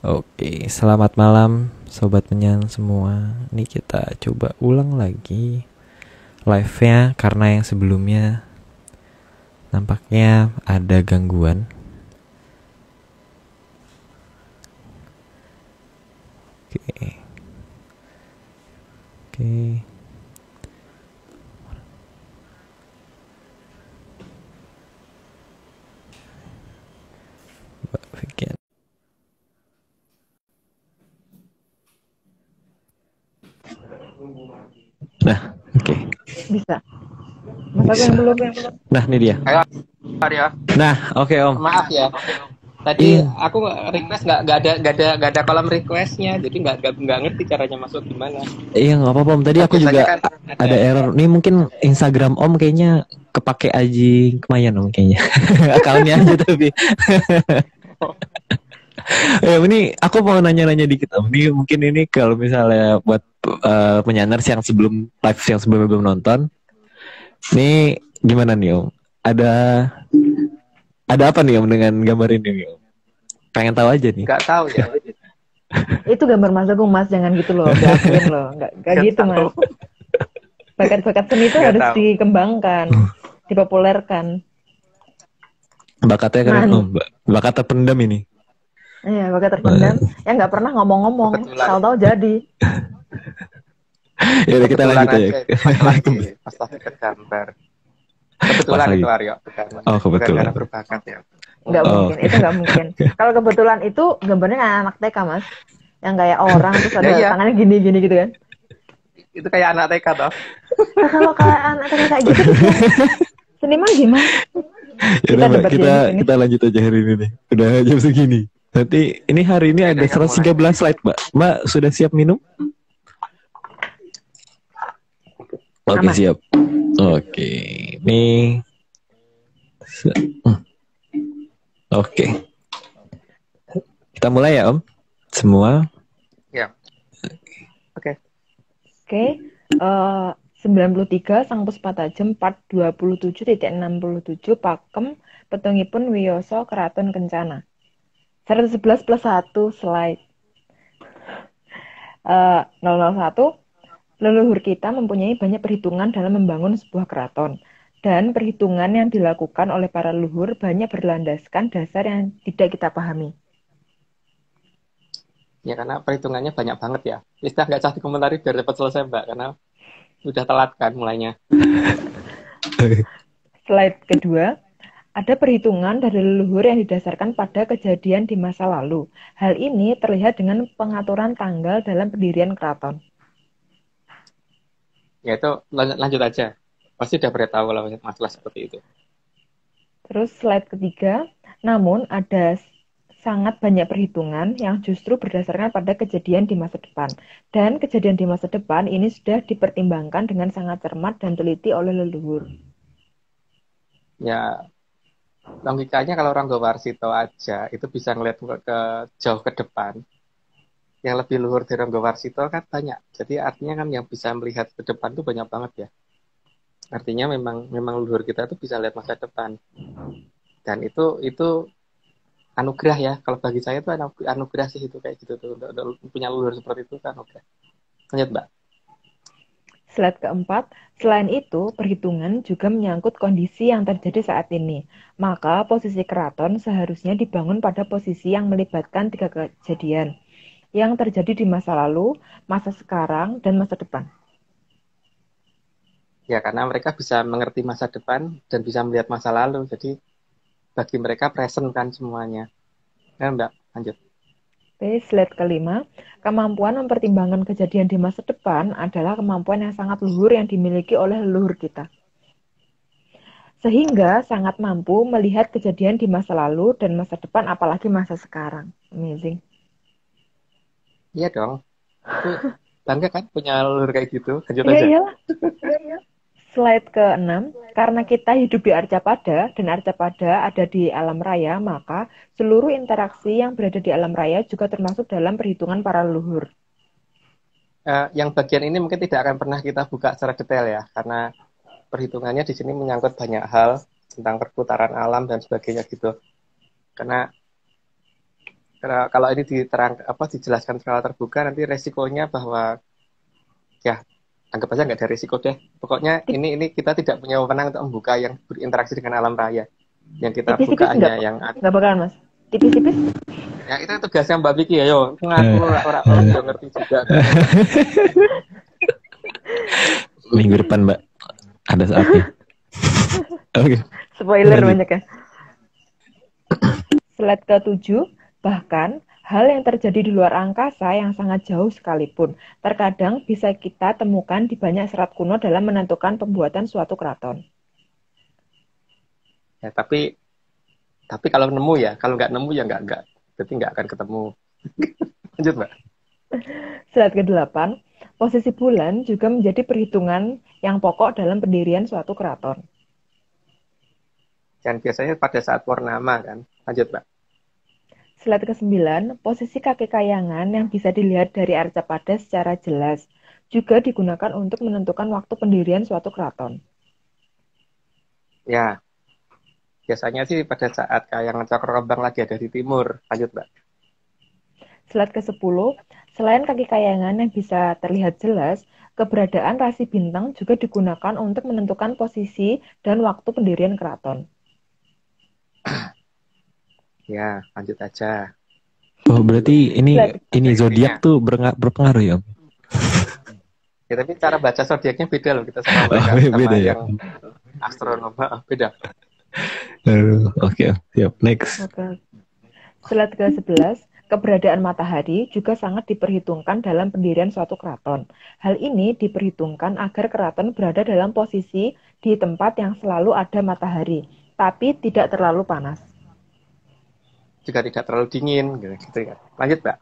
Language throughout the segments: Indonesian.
Oke, selamat malam sobat penyan semua. Ini kita coba ulang lagi live-nya karena yang sebelumnya nampaknya ada gangguan. Oke. Oke. Mbak Vikian. Nah, oke. Bisa. Mas aku Bisa. yang belum. Nah, ini dia. Ayo, Arya. Nah, oke Om. Maaf ya. Tadi Iya, aku request nggak ada kolom requestnya, jadi nggak ngerti caranya masuk gimana. iya nggak apa-apa Om. Tadi Kan aku biasanya juga kan ada ada. error. Nih mungkin Instagram Om kayaknya kepake Aji Kemayan Om kayaknya. Akalnya aja tapi. Ya, ini aku mau nanya-nanya dikit Om. Ini mungkin ini kalau misalnya buat penyanners yang sebelum live yang sebelumnya belum nonton, ini gimana nih Om? Ada apa nih Om dengan gambar ini nih Om? Pengen tahu aja nih. Nggak tahu ya. Itu gambar Mas Agung, Mas. Jangan gitu loh. Diakuin loh. Nggak Nggak gitu, tahu. Mas. Bakat-bakat seni itu Nggak harus tahu. dikembangkan, dipopulerkan. Bakatnya keren Nah, Om. Bakat terpendam ini. iya, bakat terpendam. Yang nggak pernah ngomong-ngomong. Kebetulan, Tahu-tahu jadi. Ya udah kita kebetulan lanjut aja. aja itu pas lagi ke gambar. Pas Kebetulan lagi. itu Aryo, Oh bukan karena kebetulan. berbakat ya. Nggak Oh. mungkin. Itu nggak mungkin. Kalau kebetulan itu gambarnya kayak anak TK, Mas. Yang kayak orang, terus ada Ya iya, tangannya gini-gini gitu kan. itu kayak anak TK toh. Nah, kalau kayak anak TK kayak gitu, terus yang seniman gimana? Ya Kita udah Mbak, debat kita di sini. kita lanjut aja hari ini nih. Udah jam segini. Nanti ini hari ini ada Udah, yang 113 slide, Mbak. Mbak sudah siap minum? Oke, Aman. siap. Oke. Ini Oke. Kita mulai ya, Om. Semua. Ya. Oke. Oke, 93 Sang Puspatajem part 27.67 Pakem petungipun Wiyoso Keraton Kencana. 111 plus 1 slide. 001 leluhur kita mempunyai banyak perhitungan dalam membangun sebuah keraton. Dan perhitungan yang dilakukan oleh para leluhur banyak berlandaskan dasar yang tidak kita pahami. Ya karena perhitungannya banyak banget ya. Istilah nggak usah dikomentari biar cepat selesai Mbak, karena udah telat kan mulainya. Slide kedua, ada perhitungan dari leluhur yang didasarkan pada kejadian di masa lalu. Hal ini terlihat dengan pengaturan tanggal dalam pendirian keraton. Ya itu lanjut aja. Pasti udah pernah tahu lah masalah seperti itu. Terus slide ketiga, namun ada sangat banyak perhitungan yang justru berdasarkan pada kejadian di masa depan. Dan kejadian di masa depan ini sudah dipertimbangkan dengan sangat cermat dan teliti oleh leluhur. Ya logikanya kalau Rangga Warsito aja itu bisa ngeliat ke jauh ke depan. Yang lebih luhur dari Rangga Warsito kan banyak. Jadi artinya kan yang bisa melihat ke depan tuh banyak banget ya. Artinya memang leluhur kita tuh bisa lihat masa depan. Dan itu anugerah ya. Kalau bagi saya itu anugerah sih itu kayak gitu tuh. Untuk punya leluhur seperti itu kan oke. Lanjut Mbak. Slide keempat, selain itu, perhitungan juga menyangkut kondisi yang terjadi saat ini. Maka posisi keraton seharusnya dibangun pada posisi yang melibatkan 3 kejadian yang terjadi di masa lalu, masa sekarang, dan masa depan. Ya karena mereka bisa mengerti masa depan dan bisa melihat masa lalu. Jadi bagi mereka present kan semuanya. Ya Mbak, lanjut. Oke, slide kelima, kemampuan mempertimbangkan kejadian di masa depan adalah kemampuan yang sangat luhur yang dimiliki oleh leluhur kita. Sehingga sangat mampu melihat kejadian di masa lalu dan masa depan, apalagi masa sekarang. Amazing. Iya dong. Itu bangga kan punya leluhur kayak gitu. Lanjut Iya, aja. iyalah. Slide ke-6, karena kita hidup di Arcapada dan Arcapada ada di alam raya, maka seluruh interaksi yang berada di alam raya juga termasuk dalam perhitungan para leluhur. Yang bagian ini mungkin tidak akan pernah kita buka secara detail ya, karena perhitungannya di sini menyangkut banyak hal tentang perputaran alam dan sebagainya gitu. Karena kalau ini dijelaskan secara terbuka, nanti resikonya bahwa ya anggap aja nggak ada resiko deh. Pokoknya ini kita tidak punya wewenang untuk membuka yang berinteraksi dengan alam raya. Yang kita buka hanya yang nggak bakalan mas. Tipis-tipis. Ya itu tugasnya Mbak Vicky ya, yo. Ngaku orang udah ngerti juga. Minggu depan Mbak ada saatnya. Oke. Spoiler banyak ya. Slide ke-7, bahkan hal yang terjadi di luar angkasa yang sangat jauh sekalipun terkadang bisa kita temukan di banyak serat kuno dalam menentukan pembuatan suatu keraton. Ya, tapi kalau nemu ya, kalau nggak nemu ya nggak, berarti nggak akan ketemu. Lanjut Mbak. Slide ke-8, posisi bulan juga menjadi perhitungan yang pokok dalam pendirian suatu keraton. Dan biasanya pada saat purnama kan. Lanjut Mbak. Slide ke-9, posisi kaki kayangan yang bisa dilihat dari arcapada secara jelas juga digunakan untuk menentukan waktu pendirian suatu keraton. Ya, biasanya sih pada saat kayangan Cakra Kembang lagi ada di timur. Lanjut Mbak. Slide ke-10, selain kaki kayangan yang bisa terlihat jelas, keberadaan rasi bintang juga digunakan untuk menentukan posisi dan waktu pendirian keraton. Ya, lanjut aja. Oh, berarti ini zodiak tuh berpengaruh ya? Ya, tapi cara baca zodiaknya beda loh kita sama mereka. Beda ya. Yang astronom beda. Oke, siap. Next. Oke. Slide ke-11, keberadaan matahari juga sangat diperhitungkan dalam pendirian suatu keraton. Hal ini diperhitungkan agar keraton berada dalam posisi di tempat yang selalu ada matahari, tapi tidak terlalu panas. Juga tidak terlalu dingin gitu ya. Lanjut Mbak.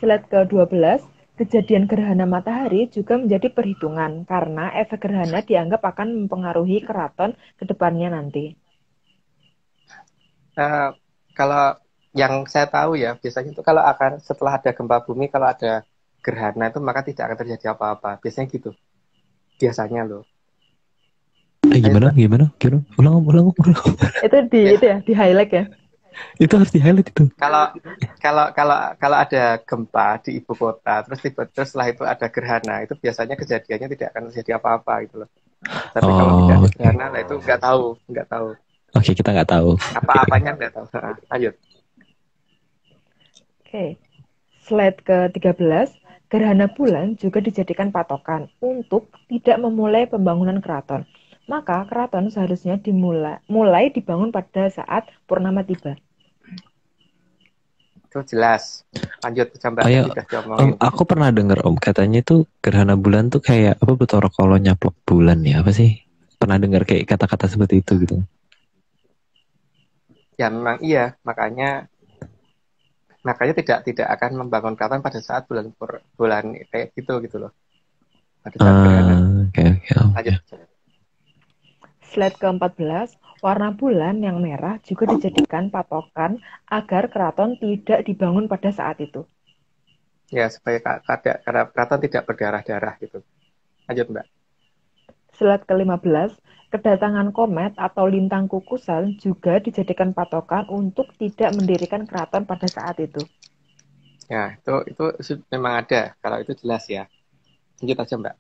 Slide ke-12, kejadian gerhana matahari juga menjadi perhitungan karena efek gerhana dianggap akan mempengaruhi keraton ke depannya nanti. Kalau yang saya tahu ya, biasanya itu kalau akan setelah ada gempa bumi, kalau ada gerhana itu maka tidak akan terjadi apa-apa. Biasanya gitu. Biasanya loh. Gimana? Ulang. Itu di highlight ya. Itu harus di highlight itu. Kalau ada gempa di ibu kota, terus setelah itu ada gerhana, itu biasanya kejadiannya tidak akan terjadi apa-apa gitu loh. Tapi kalau tidak ada gerhana, lah itu nggak tahu. Oke, kita nggak tahu. Apa-apanya nggak tahu. Lanjut. Oke. Slide ke-13, gerhana bulan juga dijadikan patokan untuk tidak memulai pembangunan keraton. Maka keraton seharusnya mulai dibangun pada saat purnama tiba. Itu jelas. Lanjut Mbak. Aku pernah dengar Om, katanya itu gerhana bulan tuh kayak apa Bathara Kala nyaplok bulan ya, apa sih? Pernah dengar kayak kata-kata seperti itu gitu. Ya memang iya, makanya tidak akan membangun keraton pada saat bulan kayak gitu loh. Pada saat gerhana. Oke. Lanjut. Slide ke-14, warna bulan yang merah juga dijadikan patokan agar keraton tidak dibangun pada saat itu. Ya, supaya keraton tidak berdarah-darah gitu. Lanjut Mbak. Slide ke-15, kedatangan komet atau lintang kukusan juga dijadikan patokan untuk tidak mendirikan keraton pada saat itu. Ya, itu memang ada. Kalau itu jelas ya. Lanjut aja Mbak.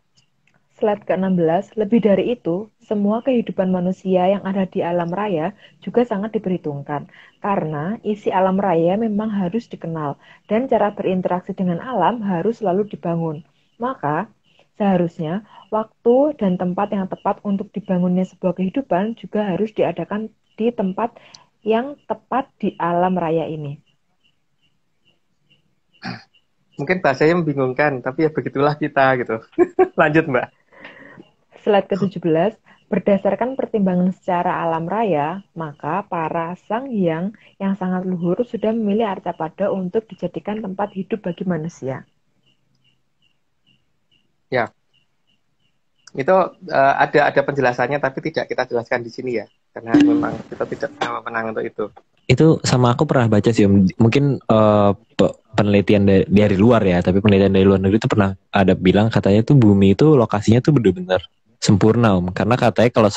Slide ke-16, lebih dari itu, semua kehidupan manusia yang ada di alam raya juga sangat diperhitungkan. Karena isi alam raya memang harus dikenal, dan cara berinteraksi dengan alam harus selalu dibangun. Maka, seharusnya waktu dan tempat yang tepat untuk dibangunnya sebuah kehidupan juga harus diadakan di tempat yang tepat di alam raya ini. Mungkin bahasanya membingungkan, tapi ya begitulah kita gitu. Lanjut Mbak. Slide ke-17, berdasarkan pertimbangan secara alam raya, maka para sang hyang yang sangat luhur sudah memilih Arcapada untuk dijadikan tempat hidup bagi manusia. Ya, itu ada penjelasannya, tapi tidak kita jelaskan di sini ya, karena memang kita tidak punya wewenang untuk itu. Itu sama aku pernah baca sih, mungkin penelitian dari luar ya, tapi penelitian dari luar negeri itu pernah ada bilang katanya tuh bumi itu lokasinya tuh benar-benar sempurna Om, karena katanya kalau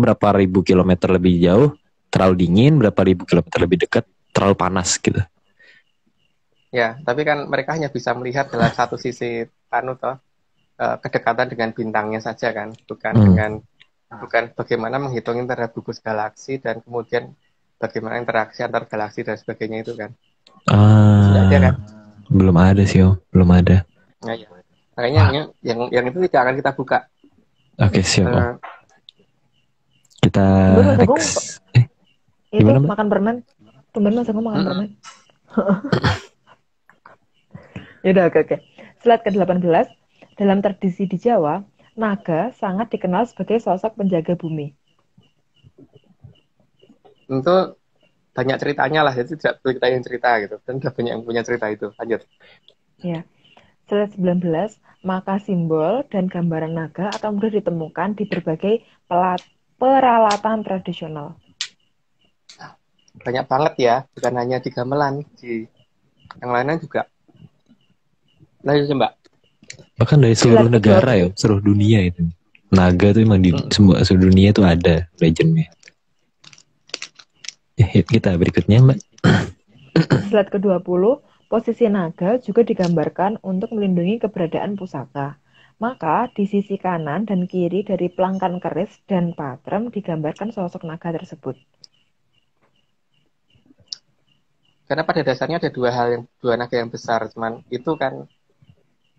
berapa ribu kilometer lebih jauh terlalu dingin, berapa ribu kilometer lebih dekat terlalu panas gitu. Ya, tapi kan mereka hanya bisa melihat dalam satu sisi kedekatan dengan bintangnya saja kan, bukan bagaimana menghitung terhadap gugus galaksi dan kemudian bagaimana interaksi antar galaksi dan sebagainya itu kan. Sudah ada kan? Belum ada sih, belum ada. Nah, ya. Makanya yang itu tidak akan kita buka. Oke, siap. Kita next. Itu Gimana, Mbak? makan permen. Tumben Mas aku makan permen. Yaudah, oke. Slide ke-18. Dalam tradisi di Jawa, naga sangat dikenal sebagai sosok penjaga bumi. Untuk banyak ceritanya lah, jadi tidak perlu kita yang cerita gitu. Dan sudah banyak yang punya cerita itu. Lanjut. Ya. Slide 19, maka simbol dan gambaran naga akan mudah ditemukan di berbagai peralatan tradisional. Banyak banget ya, bukan hanya di gamelan, di yang lainnya juga. Lanjut, Mbak. Bahkan dari seluruh negara ya, seluruh dunia itu. Naga tuh emang di seluruh dunia itu ada legendnya. Ya, kita berikutnya, Mbak. Slide ke-20, posisi naga juga digambarkan untuk melindungi keberadaan pusaka. Maka di sisi kanan dan kiri dari pelangkan keris dan patrem digambarkan sosok naga tersebut. Karena pada dasarnya ada dua naga yang besar, cuman itu kan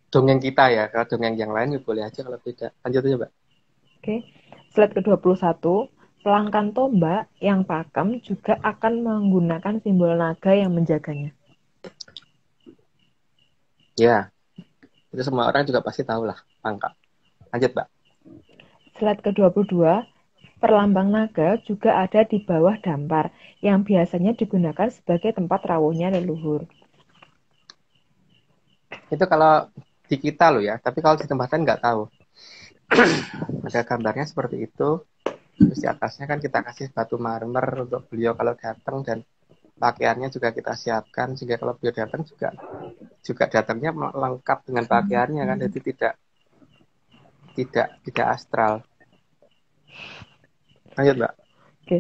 dongeng kita ya. Kalau dongeng yang lain ya boleh aja kalau beda. Lanjut aja, Mbak. Oke. Slide ke-21, pelangkan tombak yang pakem juga akan menggunakan simbol naga yang menjaganya. Ya, itu semua orang juga pasti tahu lah, pangkal. Lanjut, Mbak. Slide ke-22, perlambang naga juga ada di bawah dampar, yang biasanya digunakan sebagai tempat rawuhnya leluhur. Itu kalau di kita loh ya, tapi kalau di tempatan nggak tahu. Ada gambarnya seperti itu, terus di atasnya kan kita kasih batu marmer untuk beliau kalau datang, dan pakaiannya juga kita siapkan, sehingga kalau beliau datang juga datangnya lengkap dengan pakaiannya kan, jadi tidak astral. Lanjut, Mbak. Oke,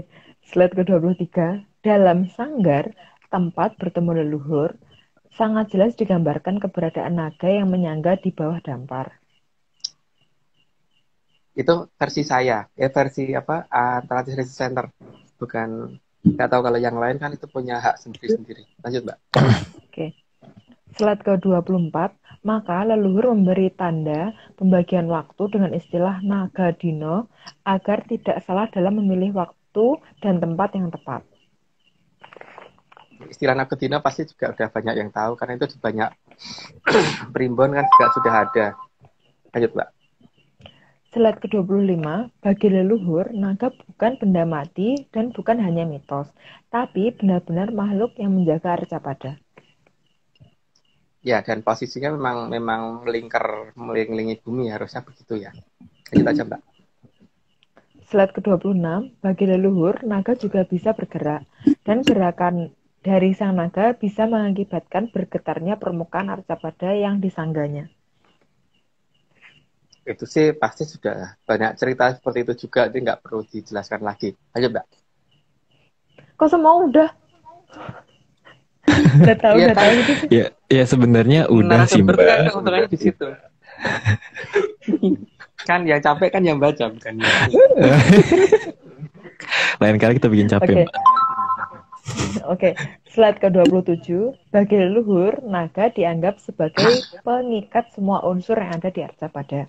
slide ke-23. Dalam sanggar, tempat bertemu leluhur, sangat jelas digambarkan keberadaan naga yang menyangga di bawah dampar. Itu versi saya, versi Tradisi Center. Bukan, nggak tahu kalau yang lain kan itu punya hak sendiri-sendiri. Lanjut, Mbak. Oke. Slide ke-24, maka leluhur memberi tanda pembagian waktu dengan istilah naga dino agar tidak salah dalam memilih waktu dan tempat yang tepat. Istilah naga dino pasti juga udah banyak yang tahu, karena itu banyak primbon kan juga sudah ada. Lanjut, Mbak. Slide ke-25, bagi leluhur, naga bukan benda mati dan bukan hanya mitos, tapi benar-benar makhluk yang menjaga Arcapada. Ya, dan posisinya memang mengelilingi bumi, harusnya begitu ya. Lanjut aja, Mbak. Slide ke-26, bagi leluhur, naga juga bisa bergerak, dan gerakan dari sang naga bisa mengakibatkan bergetarnya permukaan Arcapada yang disangganya. Itu sih pasti sudah banyak cerita seperti itu juga, jadi nggak perlu dijelaskan lagi. Lanjut, Mbak. Kok semua udah? Udah tahu gitu sih. Ya sebenarnya udah sih, Mbak. Kan keuntungannya di situ. Kan yang capek kan yang baca, bukan ya. Lain kali kita bikin capek, Mbak. Oke. Slide ke-27, bagi leluhur, naga dianggap sebagai pengikat semua unsur yang ada di Arcapada.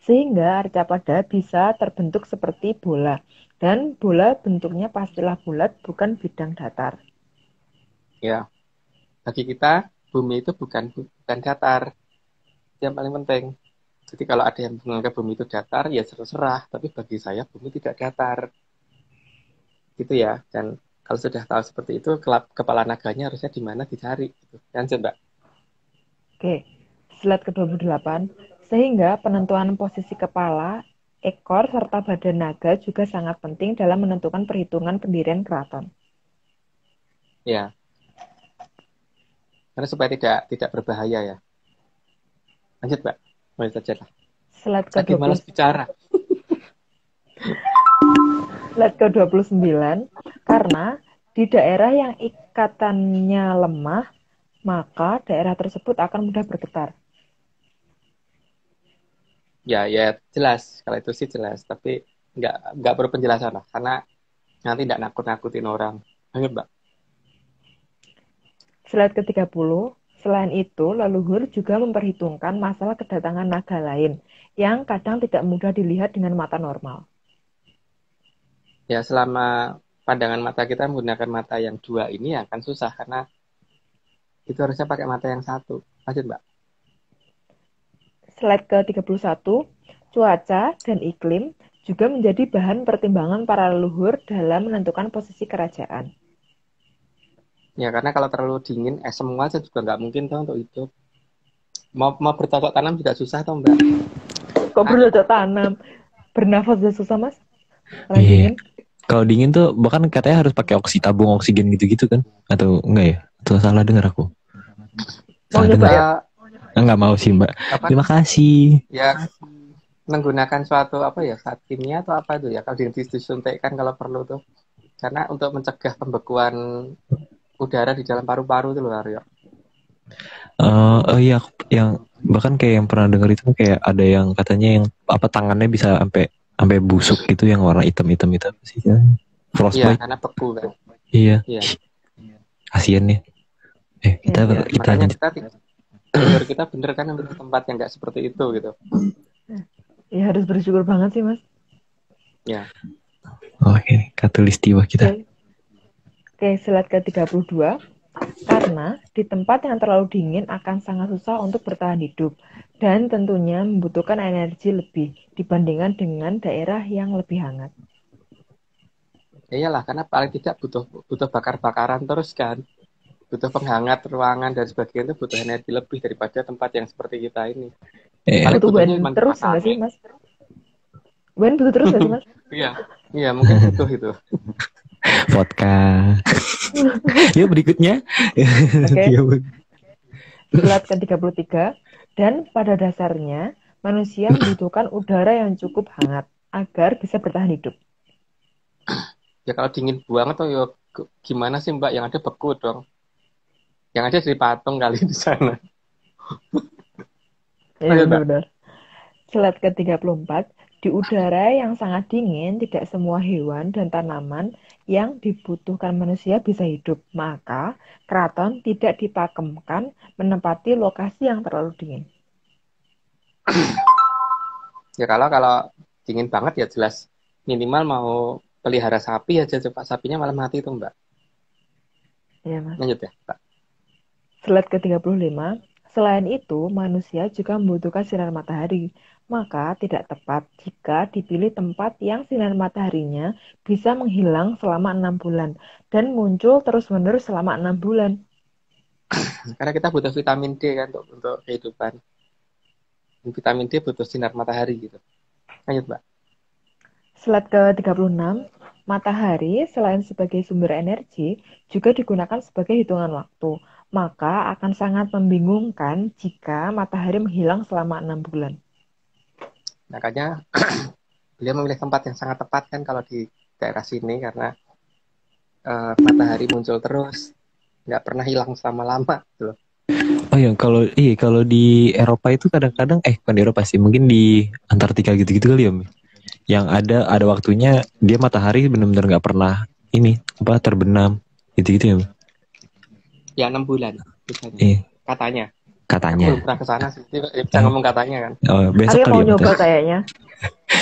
Sehingga Arcapada bisa terbentuk seperti bola. Dan bola bentuknya pastilah bulat, bukan bidang datar. Ya. Bagi kita, bumi itu bukan datar. Itu yang paling penting. Jadi kalau ada yang menganggap bumi itu datar, ya terserah. Tapi bagi saya, bumi tidak datar. Gitu ya. Dan kalau sudah tahu seperti itu, kepala naganya harusnya di mana dicari. Gitu. Lanjut, Mbak. Oke. Slide ke-28. Sehingga penentuan posisi kepala, ekor, serta badan naga juga sangat penting dalam menentukan perhitungan pendirian keraton. Ya. Karena supaya tidak berbahaya ya. Lanjut, Mbak. Lanjut saja lah. Slide ke-29. Malas bicara. Slide ke-29. Karena di daerah yang ikatannya lemah, maka daerah tersebut akan mudah bergetar. Ya, ya jelas. Kalau itu sih jelas. Tapi nggak perlu penjelasan lah. Karena nanti nggak nakut-nakutin orang. Lanjut, Mbak. Slide ke-30, selain itu, leluhur juga memperhitungkan masalah kedatangan naga lain yang kadang tidak mudah dilihat dengan mata normal. Ya, selama pandangan mata kita menggunakan mata yang dua ini ya akan susah. Karena itu harusnya pakai mata yang satu. Lanjut, Mbak. Slide ke-31, cuaca dan iklim juga menjadi bahan pertimbangan para leluhur dalam menentukan posisi kerajaan. Ya, karena kalau terlalu dingin, semua aja juga nggak mungkin tuh untuk hidup. Mau bercocok tanam juga susah tuh, Mbak. Kok bercocok tanam? Bernafas sudah susah, Mas? Orang Iya. dingin? Kalau dingin tuh bahkan katanya harus pakai tabung oksigen gitu-gitu kan? Atau enggak ya? Atau salah dengar aku? Mau Salah nyoba dengar? ya? Enggak mau sih Mbak. Apa? Terima kasih. Ya, menggunakan suatu apa ya, zat kimia atau apa itu ya, kalau disuntikkan kalau perlu tuh. Karena untuk mencegah pembekuan udara di dalam paru-paru itu loh, Aryo. Oh iya, yang bahkan kayak yang pernah dengar itu kayak ada yang katanya yang apa tangannya bisa sampai busuk gitu yang warna hitam-hitam itu apa sih? Iya, Frostbite. karena beku kan. Iya. Iya. Kasian nih. Kita Ya, kita makanya lanjut. tidur kita bener kan ambil tempat yang nggak seperti itu gitu. Ya harus bersyukur banget sih, Mas. Ya. Oke, katulistiwa kita. Oke, slide ke-32. Karena di tempat yang terlalu dingin akan sangat susah untuk bertahan hidup dan tentunya membutuhkan energi lebih dibandingkan dengan daerah yang lebih hangat. Ya iyalah, karena paling tidak butuh bakar-bakaran terus kan. Butuh penghangat ruangan dan sebagainya itu butuh energi lebih daripada tempat yang seperti kita ini. Paling Butuh butuhnya WEN cuma terus kipas nggak sih, angin. Mas? WEN butuh terus nggak sih, Mas? Iya, mungkin butuh itu. Vodka. Yuk berikutnya. Oke. Iya, Slide ke-33. Dan pada dasarnya, manusia membutuhkan udara yang cukup hangat agar bisa bertahan hidup. Ya kalau dingin banget tuh, ya gimana sih Mbak? Yang ada beku dong. Yang ada dari patung kali di sana. Iya, benar-benar. Slide ke-34. Di udara yang sangat dingin, tidak semua hewan dan tanaman yang dibutuhkan manusia bisa hidup. Maka, keraton tidak dipakemkan menempati lokasi yang terlalu dingin. Ya kalau dingin banget ya jelas minimal mau pelihara sapi aja, coba sapinya malah mati tuh Mbak. Iya, Mas. Lanjut ya Mbak. Slide ke-35. Selain itu, manusia juga membutuhkan sinar matahari. Maka tidak tepat jika dipilih tempat yang sinar mataharinya bisa menghilang selama 6 bulan dan muncul terus-menerus selama 6 bulan. Karena kita butuh vitamin D kan untuk kehidupan. Vitamin D butuh sinar matahari gitu. Lanjut Mbak. Slide ke-36. Matahari selain sebagai sumber energi juga digunakan sebagai hitungan waktu. Maka akan sangat membingungkan jika matahari menghilang selama 6 bulan. Makanya beliau memilih tempat yang sangat tepat kan kalau di daerah sini karena matahari muncul terus, nggak pernah hilang selama lama gitu loh. Oh ya, kalau di Eropa itu kadang-kadang bukan di Eropa sih, mungkin di Antartika gitu-gitu kali ya, Mi. Yang ada waktunya dia matahari benar-benar nggak pernah terbenam gitu-gitu ya, Mi. Ya 6 bulan misalnya. Katanya. Katanya. Aku belum pernah ke sana sih. Bisa ngomong katanya kan. Oh, besok Arya kali mau ya, nyoba kayaknya.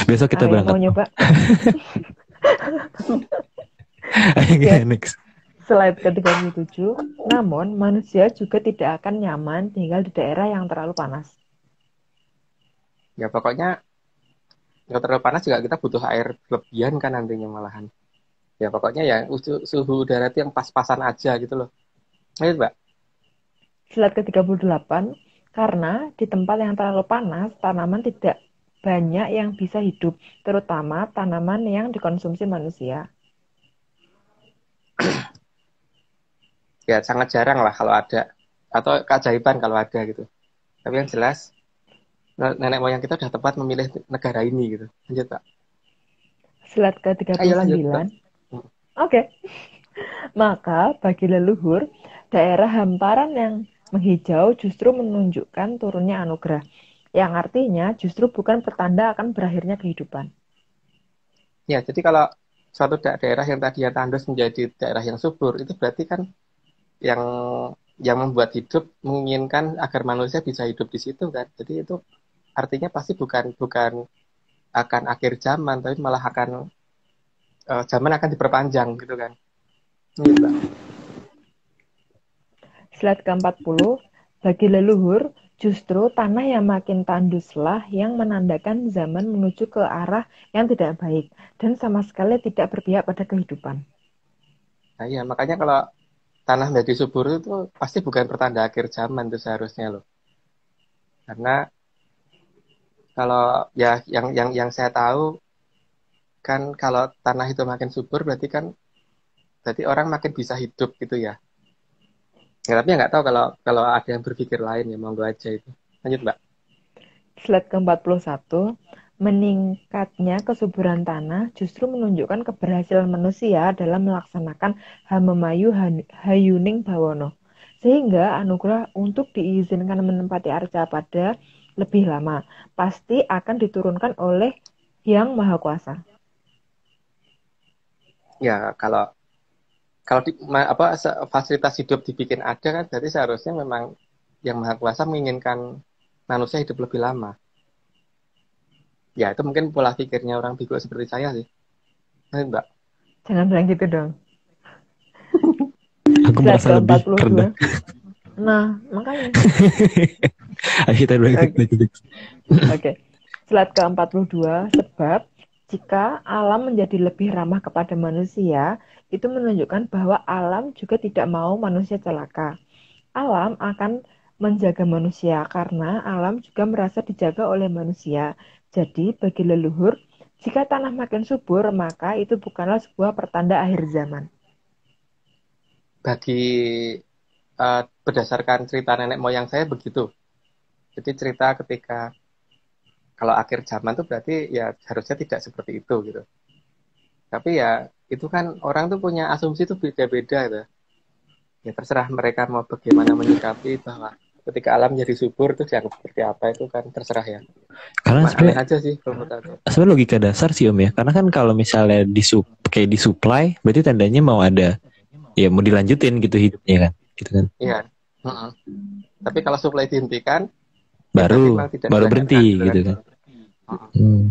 Besok kita Arya berangkat. mau nyoba. Ayo, next. Slide ke-37. Namun, manusia juga tidak akan nyaman tinggal di daerah yang terlalu panas. Ya pokoknya nggak terlalu panas juga kita butuh air kelebihan kan nantinya malahan. Ya pokoknya ya suhu udara itu yang pas-pasan aja gitu loh. Ayo Mbak. Slide ke-38. Karena di tempat yang terlalu panas, tanaman tidak banyak yang bisa hidup, terutama tanaman yang dikonsumsi manusia. Ya sangat jarang lah kalau ada. Atau keajaiban kalau ada gitu. Tapi yang jelas nenek moyang kita sudah tepat memilih negara ini gitu. Lanjut Pak. Slide ke-39. Oke. Maka bagi leluhur, Daerah hamparan yang menghijau justru menunjukkan turunnya anugerah, yang artinya justru bukan pertanda akan berakhirnya kehidupan. Ya, jadi kalau suatu daerah yang tadinya tandus menjadi daerah yang subur, itu berarti kan yang membuat hidup menginginkan agar manusia bisa hidup di situ kan. Jadi itu artinya pasti bukan bukan akan akhir zaman, tapi malah akan zaman akan diperpanjang gitu kan. Iya, Mbak. Slide ke-40, bagi leluhur, justru tanah yang makin tanduslah yang menandakan zaman menuju ke arah yang tidak baik dan sama sekali tidak berpihak pada kehidupan. Nah, iya, makanya kalau tanah menjadi subur itu pasti bukan pertanda akhir zaman itu seharusnya loh. Karena kalau ya yang saya tahu kan kalau tanah itu makin subur berarti orang makin bisa hidup gitu ya. Ya, tapi nggak tahu kalau ada yang berpikir lain ya monggo aja itu. Lanjut, Mbak. Slide ke-41, meningkatnya kesuburan tanah justru menunjukkan keberhasilan manusia dalam melaksanakan Hamemayu Hayuning Bawono. Sehingga anugerah untuk diizinkan menempati arca pada lebih lama pasti akan diturunkan oleh Yang Maha Kuasa. Ya, kalau fasilitas hidup dibikin ada kan berarti seharusnya memang yang Maha Kuasa menginginkan manusia hidup lebih lama. Ya, itu mungkin pola pikirnya orang bigo seperti saya sih. Nah, Mbak. Jangan bilang gitu dong. Aku Slide merasa lebih ke-42. rendah. Nah, makanya. Ayo kita lanjut. Oke. Slide ke-42, sebab jika alam menjadi lebih ramah kepada manusia, itu menunjukkan bahwa alam juga tidak mau manusia celaka. Alam akan menjaga manusia karena alam juga merasa dijaga oleh manusia. Jadi, bagi leluhur, jika tanah makin subur, maka itu bukanlah sebuah pertanda akhir zaman. Bagi berdasarkan cerita nenek moyang saya begitu. Jadi cerita ketika kalau akhir zaman tuh berarti ya harusnya tidak seperti itu gitu. Tapi ya itu kan orang tuh punya asumsi tuh beda-beda gitu. Ya terserah mereka mau bagaimana menyikapi bahwa ketika alam jadi subur tuh dianggap seperti apa itu kan terserah ya. Karena Cuma aneh sebenarnya aja sih kalau menurut aku. sebenarnya logika dasar sih Om ya. Karena kan kalau misalnya kayak disuplai, berarti tandanya mau ada ya mau dilanjutin gitu hidupnya kan, gitu kan. Iya. Mm-mm. Tapi kalau supply dihentikan, ya berarti Baru memang tidak baru dilanjutkan berhenti gitu kan. gitu kan. Mm-mm.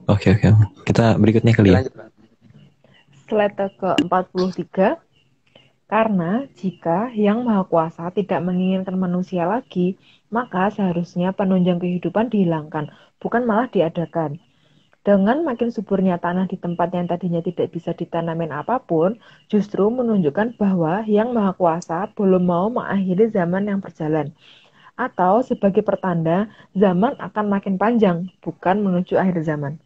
Oke. Kita berikutnya kali ya. Lanjut, Pak. Slide ke-43, karena jika Yang Maha Kuasa tidak menginginkan manusia lagi, maka seharusnya penunjang kehidupan dihilangkan, bukan malah diadakan. Dengan makin suburnya tanah di tempat yang tadinya tidak bisa ditanamin apapun, justru menunjukkan bahwa Yang Maha Kuasa belum mau mengakhiri zaman yang berjalan. Atau sebagai pertanda, zaman akan makin panjang, bukan menuju akhir zaman.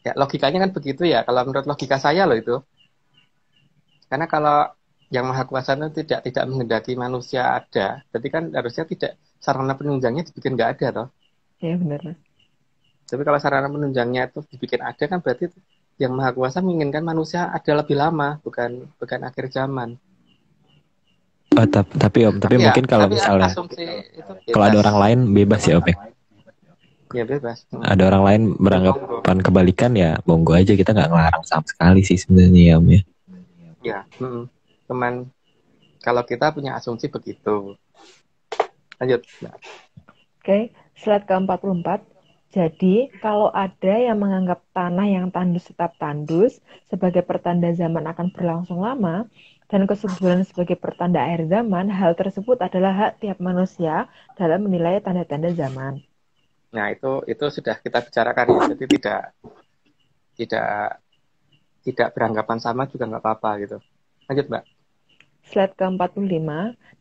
Ya logikanya kan begitu ya. Kalau menurut logika saya loh itu. Karena kalau yang maha kuasa itu tidak menghendaki manusia ada, berarti kan harusnya tidak sarana penunjangnya dibikin nggak ada toh. Ya benar, Mas. Tapi kalau sarana penunjangnya itu dibikin ada kan berarti yang maha kuasa menginginkan manusia ada lebih lama, bukan akhir zaman. Tapi Om, tapi Tapi ya, mungkin kalau tapi misalnya asumsi itu kalau ada bebas. orang lain bebas ya Om ya. Ya bebas. Ada orang lain beranggapan kebalikan ya monggo aja, kita nggak ngelarang sama sekali sih sebenarnya ya Om ya. Ya, teman kalau kita punya asumsi begitu. Lanjut. Oke, slide ke-44. Jadi, kalau ada yang menganggap tanah yang tandus tetap tandus sebagai pertanda zaman akan berlangsung lama, dan kesuburan sebagai pertanda akhir zaman, hal tersebut adalah hak tiap manusia dalam menilai tanda-tanda zaman. Nah, itu sudah kita bicarakan ya. Jadi tidak tidak beranggapan sama juga nggak apa-apa gitu. Lanjut, Mbak. Slide ke-45,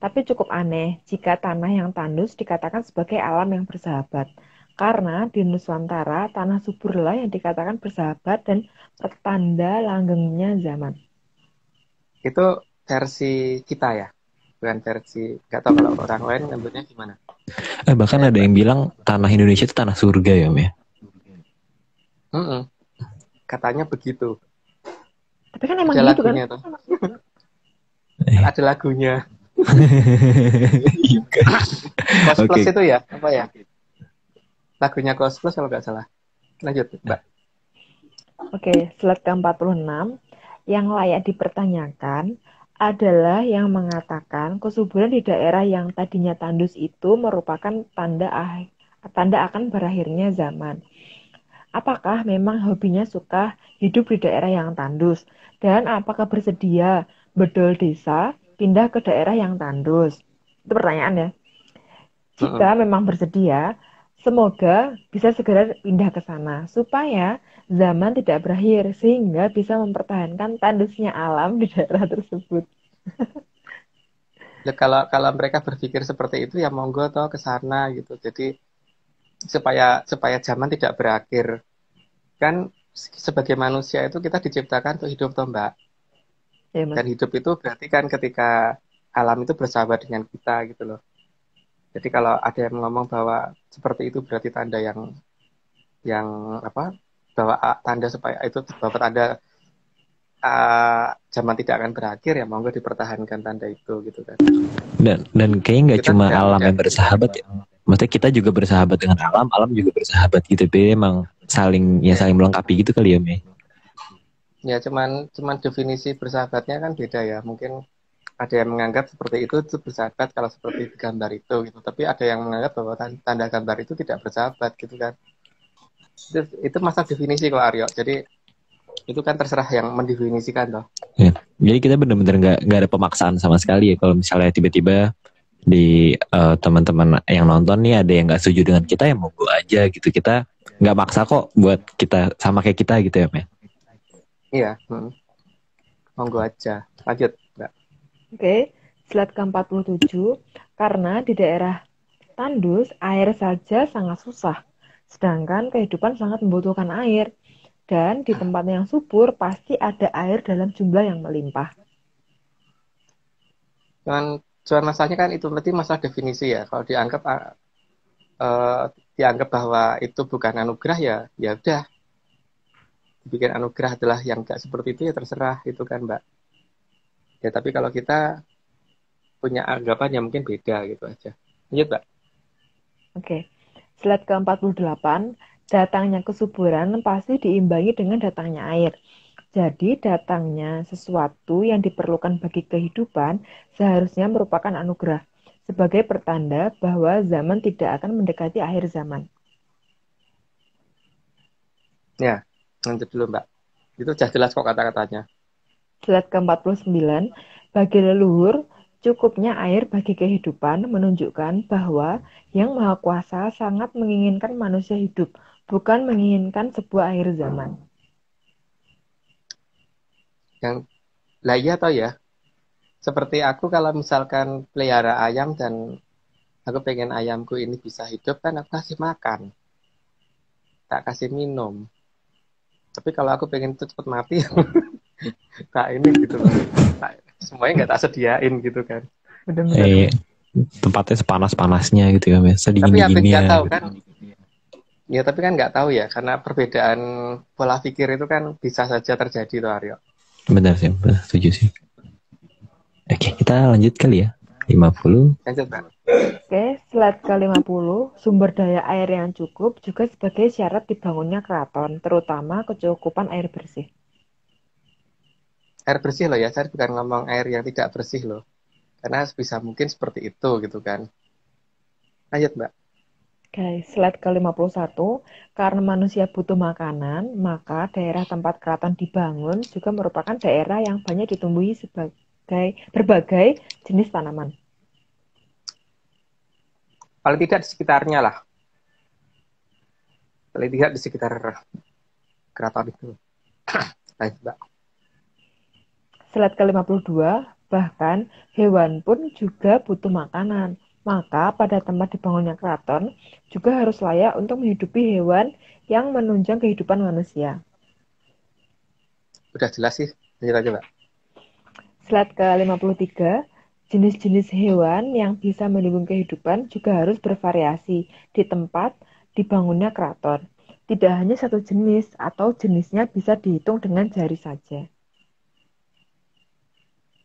tapi cukup aneh jika tanah yang tandus dikatakan sebagai alam yang bersahabat. Karena di Nusantara, tanah suburlah yang dikatakan bersahabat dan pertanda langgengnya zaman. Itu versi kita ya, bukan versi, nggak tahu kalau orang lain ngambilnya gimana. Bahkan ada yang bilang tanah Indonesia itu tanah surga ya Om ya. Katanya begitu. Tapi kan emang Ada gitu kan? lagunya tuh. Ada lagunya. Kos Oke. Plus itu ya, apa ya? Lagunya Kos Plus kalau nggak salah. Lanjut, Mbak. Oke, slide ke-46. Yang layak dipertanyakan adalah yang mengatakan kesuburan di daerah yang tadinya tandus itu merupakan tanda akan berakhirnya zaman. Apakah memang hobinya suka hidup di daerah yang tandus? Dan apakah bersedia bedol desa pindah ke daerah yang tandus? Itu pertanyaan ya. Jika memang bersedia, semoga bisa segera pindah ke sana supaya zaman tidak berakhir sehingga bisa mempertahankan tandusnya alam di daerah tersebut. Ya, kalau mereka berpikir seperti itu ya monggo toh ke sana gitu. Jadi supaya zaman tidak berakhir. Kan sebagai manusia itu kita diciptakan untuk hidup toh, Mbak. Ya, Mas. Dan hidup itu berarti kan ketika alam itu bersahabat dengan kita gitu loh. Jadi kalau ada yang ngomong bahwa seperti itu berarti tanda yang apa? Bahwa tanda supaya itu bahwa tanda zaman tidak akan berakhir ya monggo dipertahankan tanda itu gitu kan. Dan kayaknya nggak Kita cuma tidak alam yang menjadi bersahabat ya. Maksudnya kita juga bersahabat dengan alam, alam juga bersahabat gitu. Jadi emang saling melengkapi gitu kali ya, Mei. ya cuman definisi bersahabatnya kan beda ya. Mungkin ada yang menganggap seperti itu bersahabat kalau seperti gambar itu gitu. Tapi ada yang menganggap bahwa tanda gambar itu tidak bersahabat gitu kan. Itu masalah definisi kok Aryo. Jadi itu kan terserah yang mendefinisikan loh. Ya. Jadi kita benar-benar nggak ada pemaksaan sama sekali ya. Kalau misalnya tiba-tiba di teman-teman yang nonton nih ada yang nggak setuju dengan kita ya monggo aja gitu. Kita nggak maksa kok buat kita sama kayak kita gitu ya, Mei. Iya, monggo aja. Lanjut, Mbak. Oke, slide ke-47. Karena di daerah tandus air saja sangat susah, sedangkan kehidupan sangat membutuhkan air. Dan di tempat yang subur pasti ada air dalam jumlah yang melimpah. Cuman masalahnya kan itu berarti masalah definisi ya. Kalau dianggap bahwa itu bukan anugerah ya udah. Dibikin anugerah adalah yang gak seperti itu ya terserah itu kan Mbak. Ya tapi kalau kita punya anggapan yang mungkin beda gitu aja. Lanjut Mbak. Oke, slide ke-48. Datangnya kesuburan pasti diimbangi dengan datangnya air. Jadi datangnya sesuatu yang diperlukan bagi kehidupan seharusnya merupakan anugerah sebagai pertanda bahwa zaman tidak akan mendekati akhir zaman. Ya, lanjut dulu Mbak. Itu sudah jelas kok kata-katanya. Slide ke-49, bagi leluhur, cukupnya air bagi kehidupan menunjukkan bahwa Yang Maha Kuasa sangat menginginkan manusia hidup, bukan menginginkan sebuah akhir zaman. Yang lah iya toh ya. Seperti aku kalau misalkan pelihara ayam dan aku pengen ayamku ini bisa hidup kan aku kasih makan. Tak kasih minum. Tapi kalau aku pengen itu cepat mati tak ini gitu loh. Semuanya nggak tak sediain gitu kan. Benar-benar. Tempatnya sepanas-panasnya gitu ya, Mei. Tapi ya nggak tahu Sedingin-dinginnya. kan. Ya tapi kan nggak tahu ya karena perbedaan pola pikir itu kan bisa saja terjadi tuh Aryo. Benar sih, benar, setuju sih. Oke, kita lanjut kali ya. 50. Lanjut Mbak. Oke, slide ke-50, sumber daya air yang cukup juga sebagai syarat dibangunnya keraton, terutama kecukupan air bersih. Air bersih loh ya, saya bukan ngomong air yang tidak bersih loh. Karena bisa mungkin seperti itu gitu kan. Lanjut Mbak. Oke, slide ke-51, karena manusia butuh makanan, maka daerah tempat keraton dibangun juga merupakan daerah yang banyak ditumbuhi sebagai berbagai jenis tanaman. Paling tidak di sekitarnya lah. Paling tidak di sekitar keraton itu. Lanjut Mbak. Slide ke-52, bahkan hewan pun juga butuh makanan. Maka pada tempat dibangunnya keraton juga harus layak untuk menghidupi hewan yang menunjang kehidupan manusia. Udah jelas sih. Lanjut aja Mbak. Slide ke-53, jenis-jenis hewan yang bisa mendukung kehidupan juga harus bervariasi di tempat dibangunnya keraton. Tidak hanya satu jenis atau jenisnya bisa dihitung dengan jari saja.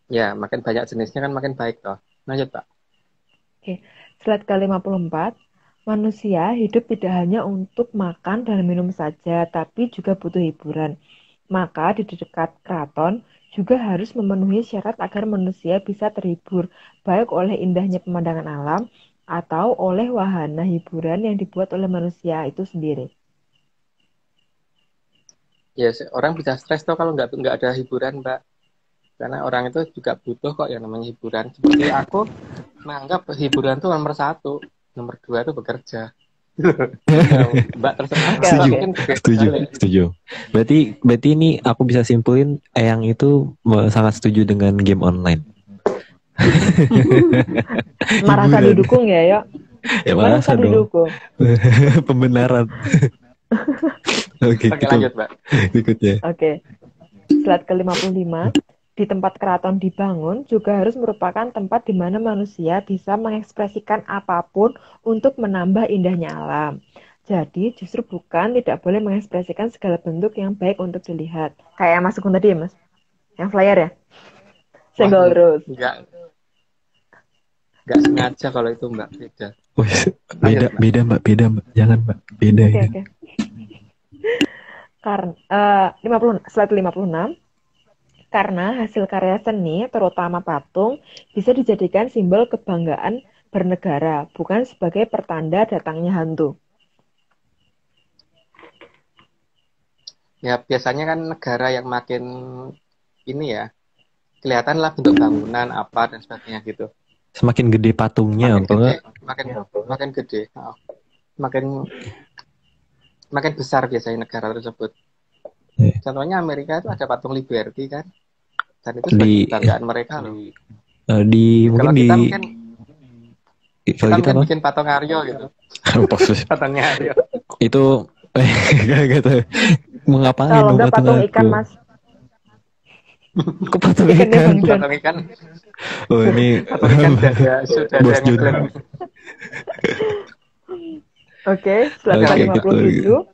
Ya, makin banyak jenisnya kan makin baik toh. Lanjut, Pak. Oke, slide ke-54. Manusia hidup tidak hanya untuk makan dan minum saja, tapi juga butuh hiburan. Maka di dekat keraton juga harus memenuhi syarat agar manusia bisa terhibur, baik oleh indahnya pemandangan alam atau oleh wahana hiburan yang dibuat oleh manusia itu sendiri. Ya, orang bisa stres toh kalau nggak ada hiburan, Mbak. Karena orang itu juga butuh kok yang namanya hiburan. Seperti aku menganggap hiburan itu nomor satu, nomor dua itu bekerja. Ya, Mbak terserah Oke, Mbak Setuju, oke. mungkin setuju, balik. setuju. Berarti ini aku bisa simpulin Eyang itu sangat setuju dengan game online. Merasa Hiburan. didukung ya, yuk. Ya Merasa masa dong. didukung. Pembenaran. Oke, Oke, kita lanjut, Mbak. berikutnya. Oke, slide ke-55. Di tempat keraton dibangun juga harus merupakan tempat di mana manusia bisa mengekspresikan apapun untuk menambah indahnya alam. Jadi justru bukan tidak boleh mengekspresikan segala bentuk yang baik untuk dilihat. Kayak Mas Sukun tadi ya, Mas? Yang flyer ya? Wah, Senggol terus. nggak sengaja kalau itu, Mbak. Beda. Wih, Lanjut, beda, Mbak. beda mbak, beda mbak. Jangan mbak, beda Oke, itu. oke. Karena 50 slide 56. Karena hasil karya seni, terutama patung, bisa dijadikan simbol kebanggaan bernegara, bukan sebagai pertanda datangnya hantu. Ya, biasanya kan negara yang makin ini ya, kelihatan lah bentuk bangunan apa dan sebagainya gitu. Semakin gede patungnya, Makin atau gede, enggak? makin gede, makin besar biasanya negara tersebut. eh, Contohnya Amerika itu ada patung Liberty kan, dan itu sebagai Di, kebanggaan mereka loh. mungkin Kalau di, kita mungkin kalau kita kita mungkin apa? bikin patung Aryo gitu, patungnya Aryo. Itu gak tahu mau ngapain Kalau dong enggak patung patung aku? ikan, Mas. Kok patung Ikannya ikan? Bang Don. Patung ikan, Oh ini patung ikan sudah ada Bos yang Jun. ngeklaim. Oke, slide Oke, kita 57.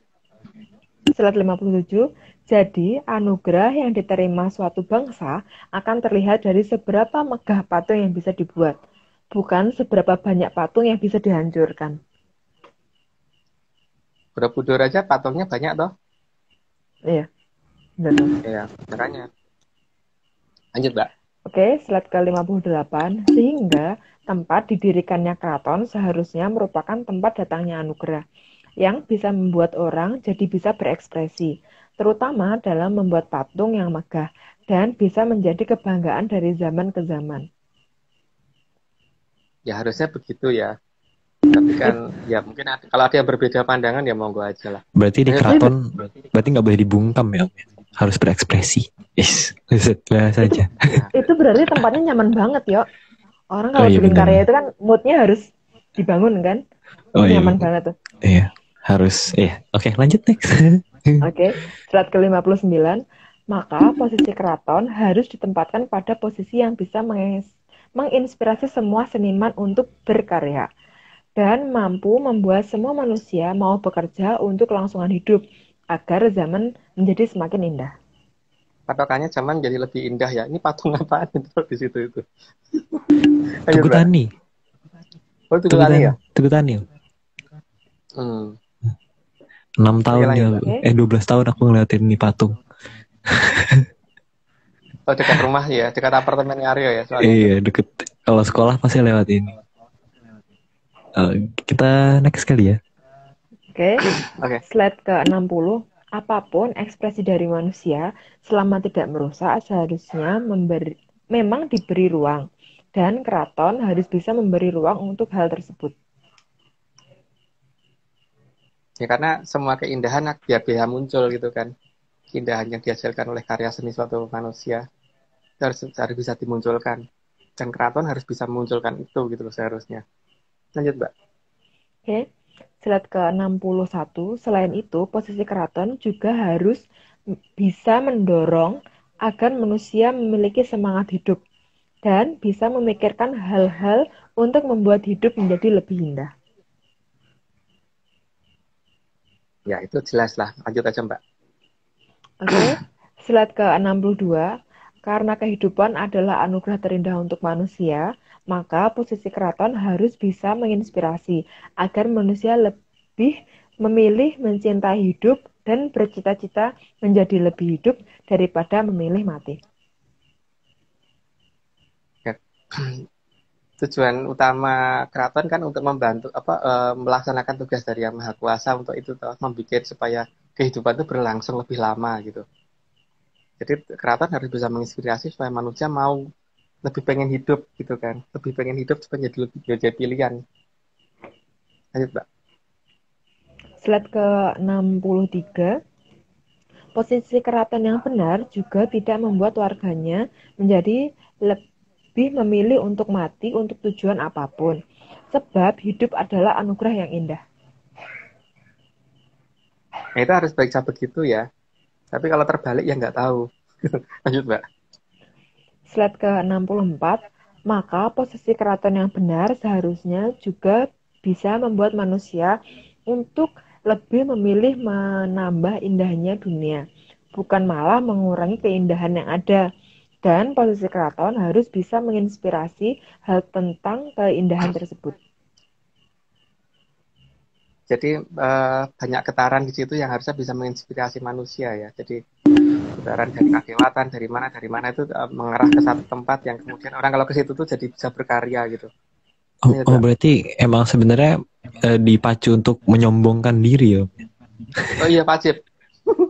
Slide 57. Jadi, anugerah yang diterima suatu bangsa akan terlihat dari seberapa megah patung yang bisa dibuat, bukan seberapa banyak patung yang bisa dihancurkan. Borobudur aja patungnya banyak toh. Iya, benar. Ya, makanya. Lanjut, Mbak. Oke, slide ke-58. Sehingga tempat didirikannya keraton seharusnya merupakan tempat datangnya anugerah yang bisa membuat orang jadi bisa berekspresi, terutama dalam membuat patung yang megah dan bisa menjadi kebanggaan dari zaman ke zaman. Ya harusnya begitu ya. Tapi kan ya mungkin kalau ada yang berbeda pandangan ya monggo aja lah. Berarti di Lanjut, Mbak. keraton berarti nggak boleh dibungkam ya, harus berekspresi. Yes, bahas Itu aja. itu berarti tempatnya nyaman banget, yo. Orang Oh kalau iya bikin benar. karya itu kan moodnya harus dibangun kan. Oh iya, Nyaman banget tuh. iya harus. Oke, lanjut next. Oke, slide ke-59. Maka posisi keraton harus ditempatkan pada posisi yang bisa menginspirasi semua seniman untuk berkarya dan mampu membuat semua manusia mau bekerja untuk kelangsungan hidup agar zaman menjadi semakin indah. Patokannya zaman jadi lebih indah ya. Ini patung apaan itu di situ itu? Lanjut, Tugu Mbak. Tani, Oh, itu tadi ya? Tugu Tani. Hmm. 6 Oke, tahun ya, lanjut, Mbak. 12 tahun aku ngeliatin ini patung. Oh, dekat rumah ya, dekat apartemen Aryo ya soalnya. Iya, deket. Kalau sekolah pasti lewat ini. Kita next kali ya. Oke, Oke. slide ke-60. Apapun ekspresi dari manusia, selama tidak merusak, seharusnya memang diberi ruang. Dan keraton harus bisa memberi ruang untuk hal tersebut. Ya karena semua keindahan biar muncul gitu kan. Keindahan yang dihasilkan oleh karya seni suatu manusia harus bisa dimunculkan. Dan keraton harus bisa memunculkan itu gitu loh seharusnya. Lanjut, Mbak. Oke, slide ke-61. Selain itu, posisi keraton juga harus bisa mendorong agar manusia memiliki semangat hidup dan bisa memikirkan hal-hal untuk membuat hidup menjadi lebih indah. Ya, itu jelas lah. Lanjut aja, Mbak. Oke, slide ke-62. Karena kehidupan adalah anugerah terindah untuk manusia, maka posisi keraton harus bisa menginspirasi agar manusia lebih memilih mencintai hidup dan bercita-cita menjadi lebih hidup daripada memilih mati. Ya. Tujuan utama keraton kan untuk membantu melaksanakan tugas dari Yang Maha Kuasa untuk itu membuat supaya kehidupan itu berlangsung lebih lama gitu. Jadi keraton harus bisa menginspirasi supaya manusia mau lebih pengen hidup gitu kan, lebih pengen hidup supaya jadi pilihan. Lanjut, Mbak. Slide ke-63. Posisi keraton yang benar juga tidak membuat warganya menjadi lebih memilih untuk mati untuk tujuan apapun. Sebab hidup adalah anugerah yang indah. Nah, itu harus baik begitu ya. Tapi kalau terbalik ya nggak tahu. Lanjut, Mbak. Slide ke-64, maka posisi keraton yang benar seharusnya juga bisa membuat manusia untuk lebih memilih menambah indahnya dunia, bukan malah mengurangi keindahan yang ada. Dan posisi keraton harus bisa menginspirasi hal tentang keindahan tersebut. Jadi banyak getaran di situ yang harusnya bisa menginspirasi manusia ya. Jadi getaran dari kadewatan, dari mana itu mengarah ke satu tempat yang kemudian orang kalau ke situ tuh jadi bisa berkarya gitu. Oh, berarti emang sebenarnya dipacu untuk menyombongkan diri ya? Oh iya, wajib.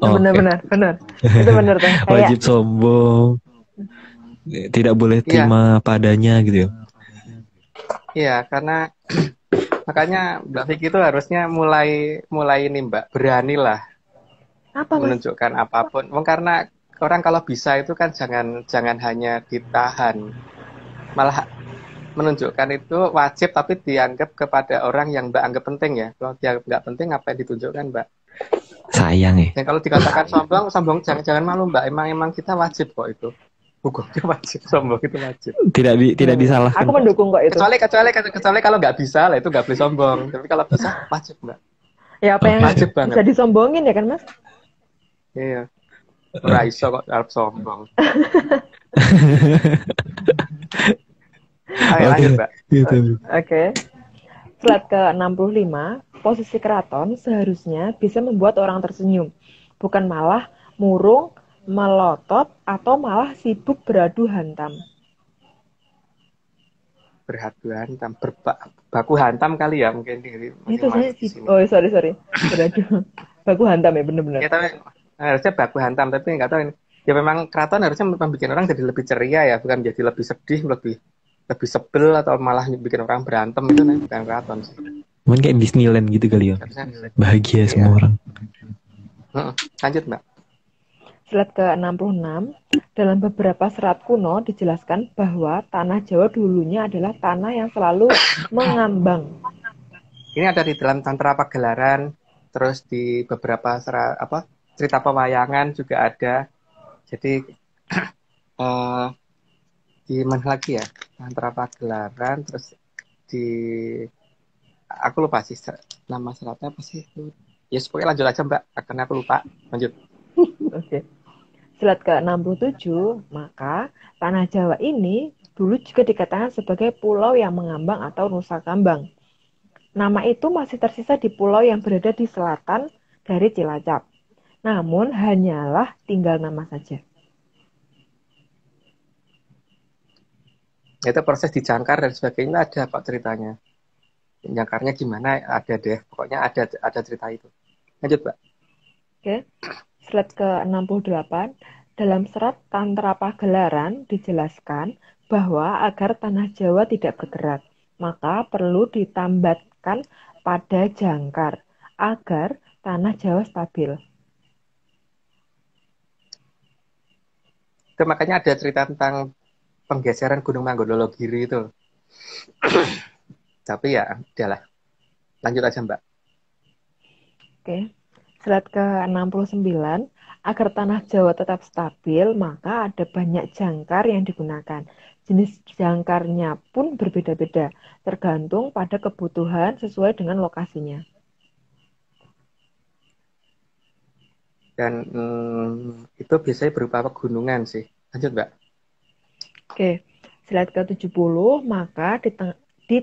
Benar. Itu benar tuh. Wajib sombong, tidak boleh terima padanya gitu ya? Iya, karena makanya Mbak Vicky itu harusnya mulai ini Mbak, beranilah menunjukkan apapun. Karena orang kalau bisa itu kan jangan hanya ditahan, malah menunjukkan itu wajib tapi dianggap kepada orang yang Mbak anggap penting ya. Kalau dia nggak penting apa yang ditunjukkan Mbak? Sayang ya. Dan kalau dikatakan sombong jangan malu Mbak. Emang kita wajib kok itu. Hukumnya wajib, sombong itu wajib. Tidak disalahkan. Aku mendukung kok itu. Kecuali kalau nggak bisa lah itu nggak boleh sombong. Tapi kalau bisa wajib Mbak. Ya apa yang wajib bisa disombongin ya kan Mas? Iya. Ora iso kok arep sombong. Ayo lanjut Mbak. Oke. Slide ke-65, posisi keraton seharusnya bisa membuat orang tersenyum, bukan malah murung, melotot, atau malah sibuk beradu hantam. Beradu hantam, baku hantam kali ya mungkin. Itu saya oh sorry. Beradu. Baku hantam ya benar-benar. Ya, tapi harusnya baku hantam, tapi nggak tahu ini. Ya memang keraton harusnya membuat orang jadi lebih ceria ya, bukan jadi lebih sedih, lebih sebel atau malah bikin orang berantem itu nih, bukan keraton sih. Mungkin kayak Disneyland gitu kali ya. Bahagia semua orang. Lanjut Mbak. Slide ke-66, dalam beberapa serat kuno dijelaskan bahwa tanah Jawa dulunya adalah tanah yang selalu mengambang. Ini ada di dalam Tantra Pagelaran, terus di beberapa cerita pewayangan juga ada. Jadi di mana lagi ya? Tantra Pagelaran, terus di aku lupa sih nama seratnya apa sih? Ya pokoknya lanjut aja Mbak, karena aku lupa. Lanjut. Oke. Slide ke-67, maka tanah Jawa ini dulu juga dikatakan sebagai pulau yang mengambang atau Nusa Kambang. Nama itu masih tersisa di pulau yang berada di selatan dari Cilacap. Namun hanyalah tinggal nama saja. Itu proses dijangkar dan sebagainya ada kok ceritanya. Jangkarnya gimana ada deh. Pokoknya ada cerita itu. Lanjut Mbak. Oke. Slide ke-68, dalam serat Tantra Pagelaran dijelaskan bahwa agar tanah Jawa tidak bergerak, maka perlu ditambatkan pada jangkar agar tanah Jawa stabil. Itu makanya ada cerita tentang penggeseran Gunung Manggologiri itu. Tapi ya udahlah. Lanjut aja Mbak. Oke. Slide ke-69, agar tanah Jawa tetap stabil, maka ada banyak jangkar yang digunakan. Jenis jangkarnya pun berbeda-beda, tergantung pada kebutuhan sesuai dengan lokasinya. Dan itu biasanya berupa pegunungan sih. Lanjut Mbak. Oke, slide ke-70, maka di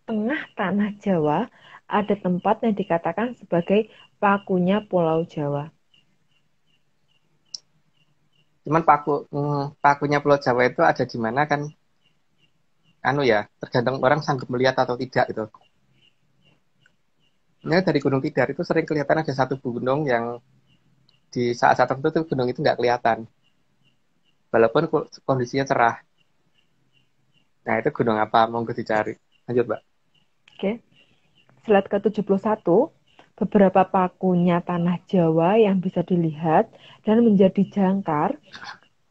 tengah tanah Jawa ada tempat yang dikatakan sebagai pakunya Pulau Jawa. Cuman pakunya Pulau Jawa itu ada di mana kan tergantung orang sanggup melihat atau tidak itu. Nah, dari Gunung Tidar itu sering kelihatan ada satu gunung yang di saat-saat tertentu tuh gunung itu nggak kelihatan. Walaupun kondisinya cerah. Nah, itu gunung apa? Monggo dicari. Lanjut, Mbak. Oke, slide ke-71, beberapa pakunya tanah Jawa yang bisa dilihat dan menjadi jangkar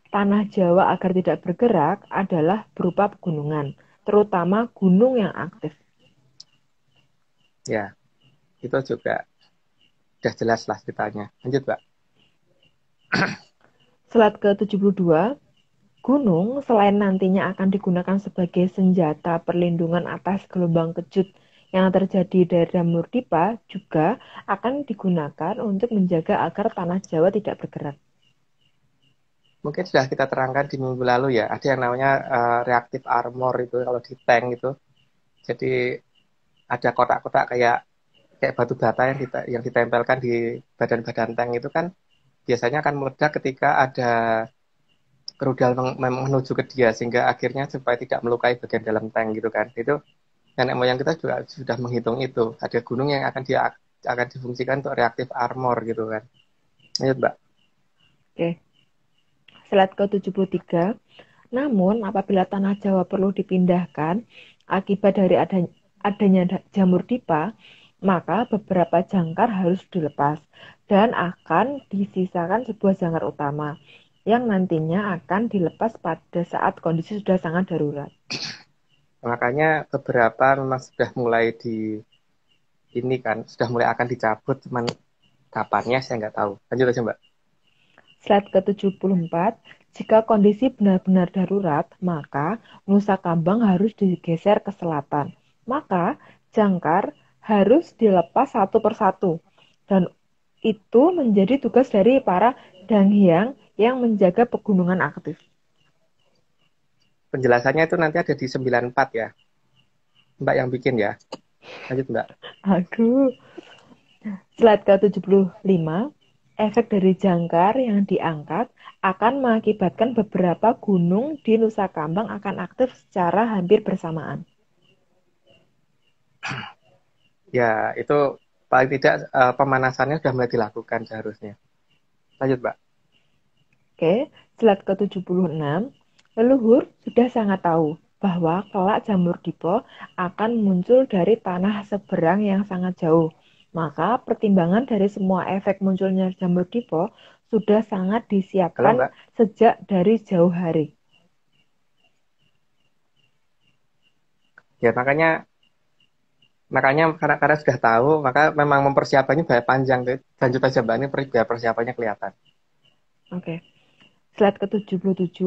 tanah Jawa agar tidak bergerak adalah berupa pegunungan, terutama gunung yang aktif. Ya, itu juga udah jelas lah ceritanya. Lanjut, Mbak. Slide ke-72, gunung selain nantinya akan digunakan sebagai senjata perlindungan atas gelombang kejut yang terjadi dari Jamur Dipa, juga akan digunakan untuk menjaga agar tanah Jawa tidak bergerak. Mungkin sudah kita terangkan di minggu lalu ya. Ada yang namanya reactive armor itu kalau di tank itu. Jadi ada kotak-kotak kayak batu bata yang ditempelkan di badan-badan tank itu kan biasanya akan meledak ketika ada rudal menuju ke dia sehingga akhirnya supaya tidak melukai bagian dalam tank gitu kan. Itu nenek moyang kita juga sudah menghitung itu. Ada gunung yang akan difungsikan untuk reactive armor gitu kan. Lanjut, Mbak. Oke. Slide ke-73. Namun, apabila tanah Jawa perlu dipindahkan akibat dari adanya jamur dipa, maka beberapa jangkar harus dilepas dan akan disisakan sebuah jangkar utama yang nantinya akan dilepas pada saat kondisi sudah sangat darurat. Makanya beberapa memang sudah mulai sudah mulai akan dicabut, cuman kapannya saya nggak tahu. Lanjut aja, Mbak. Slide ke-74, jika kondisi benar-benar darurat, maka Nusa Kambang harus digeser ke selatan. Maka jangkar harus dilepas satu persatu. Dan itu menjadi tugas dari para danghyang yang menjaga pegunungan aktif. Penjelasannya itu nanti ada di 94 ya. Mbak yang bikin ya. Lanjut, Mbak. Aduh. Slide ke-75, efek dari jangkar yang diangkat akan mengakibatkan beberapa gunung di Nusa Kambang akan aktif secara hampir bersamaan. Ya, itu paling tidak pemanasannya sudah mulai dilakukan seharusnya. Lanjut, Mbak. Oke, slide ke-76, leluhur sudah sangat tahu bahwa kelak jamur dipo akan muncul dari tanah seberang yang sangat jauh. Maka pertimbangan dari semua efek munculnya jamur dipo sudah sangat Halo, disiapkan Mbak. sejak dari jauh hari. Ya, makanya karena sudah tahu, maka memang mempersiapannya panjang. Lanjut aja, Mbak. Ini biar persiapannya kelihatan. Oke. Slide ke-77,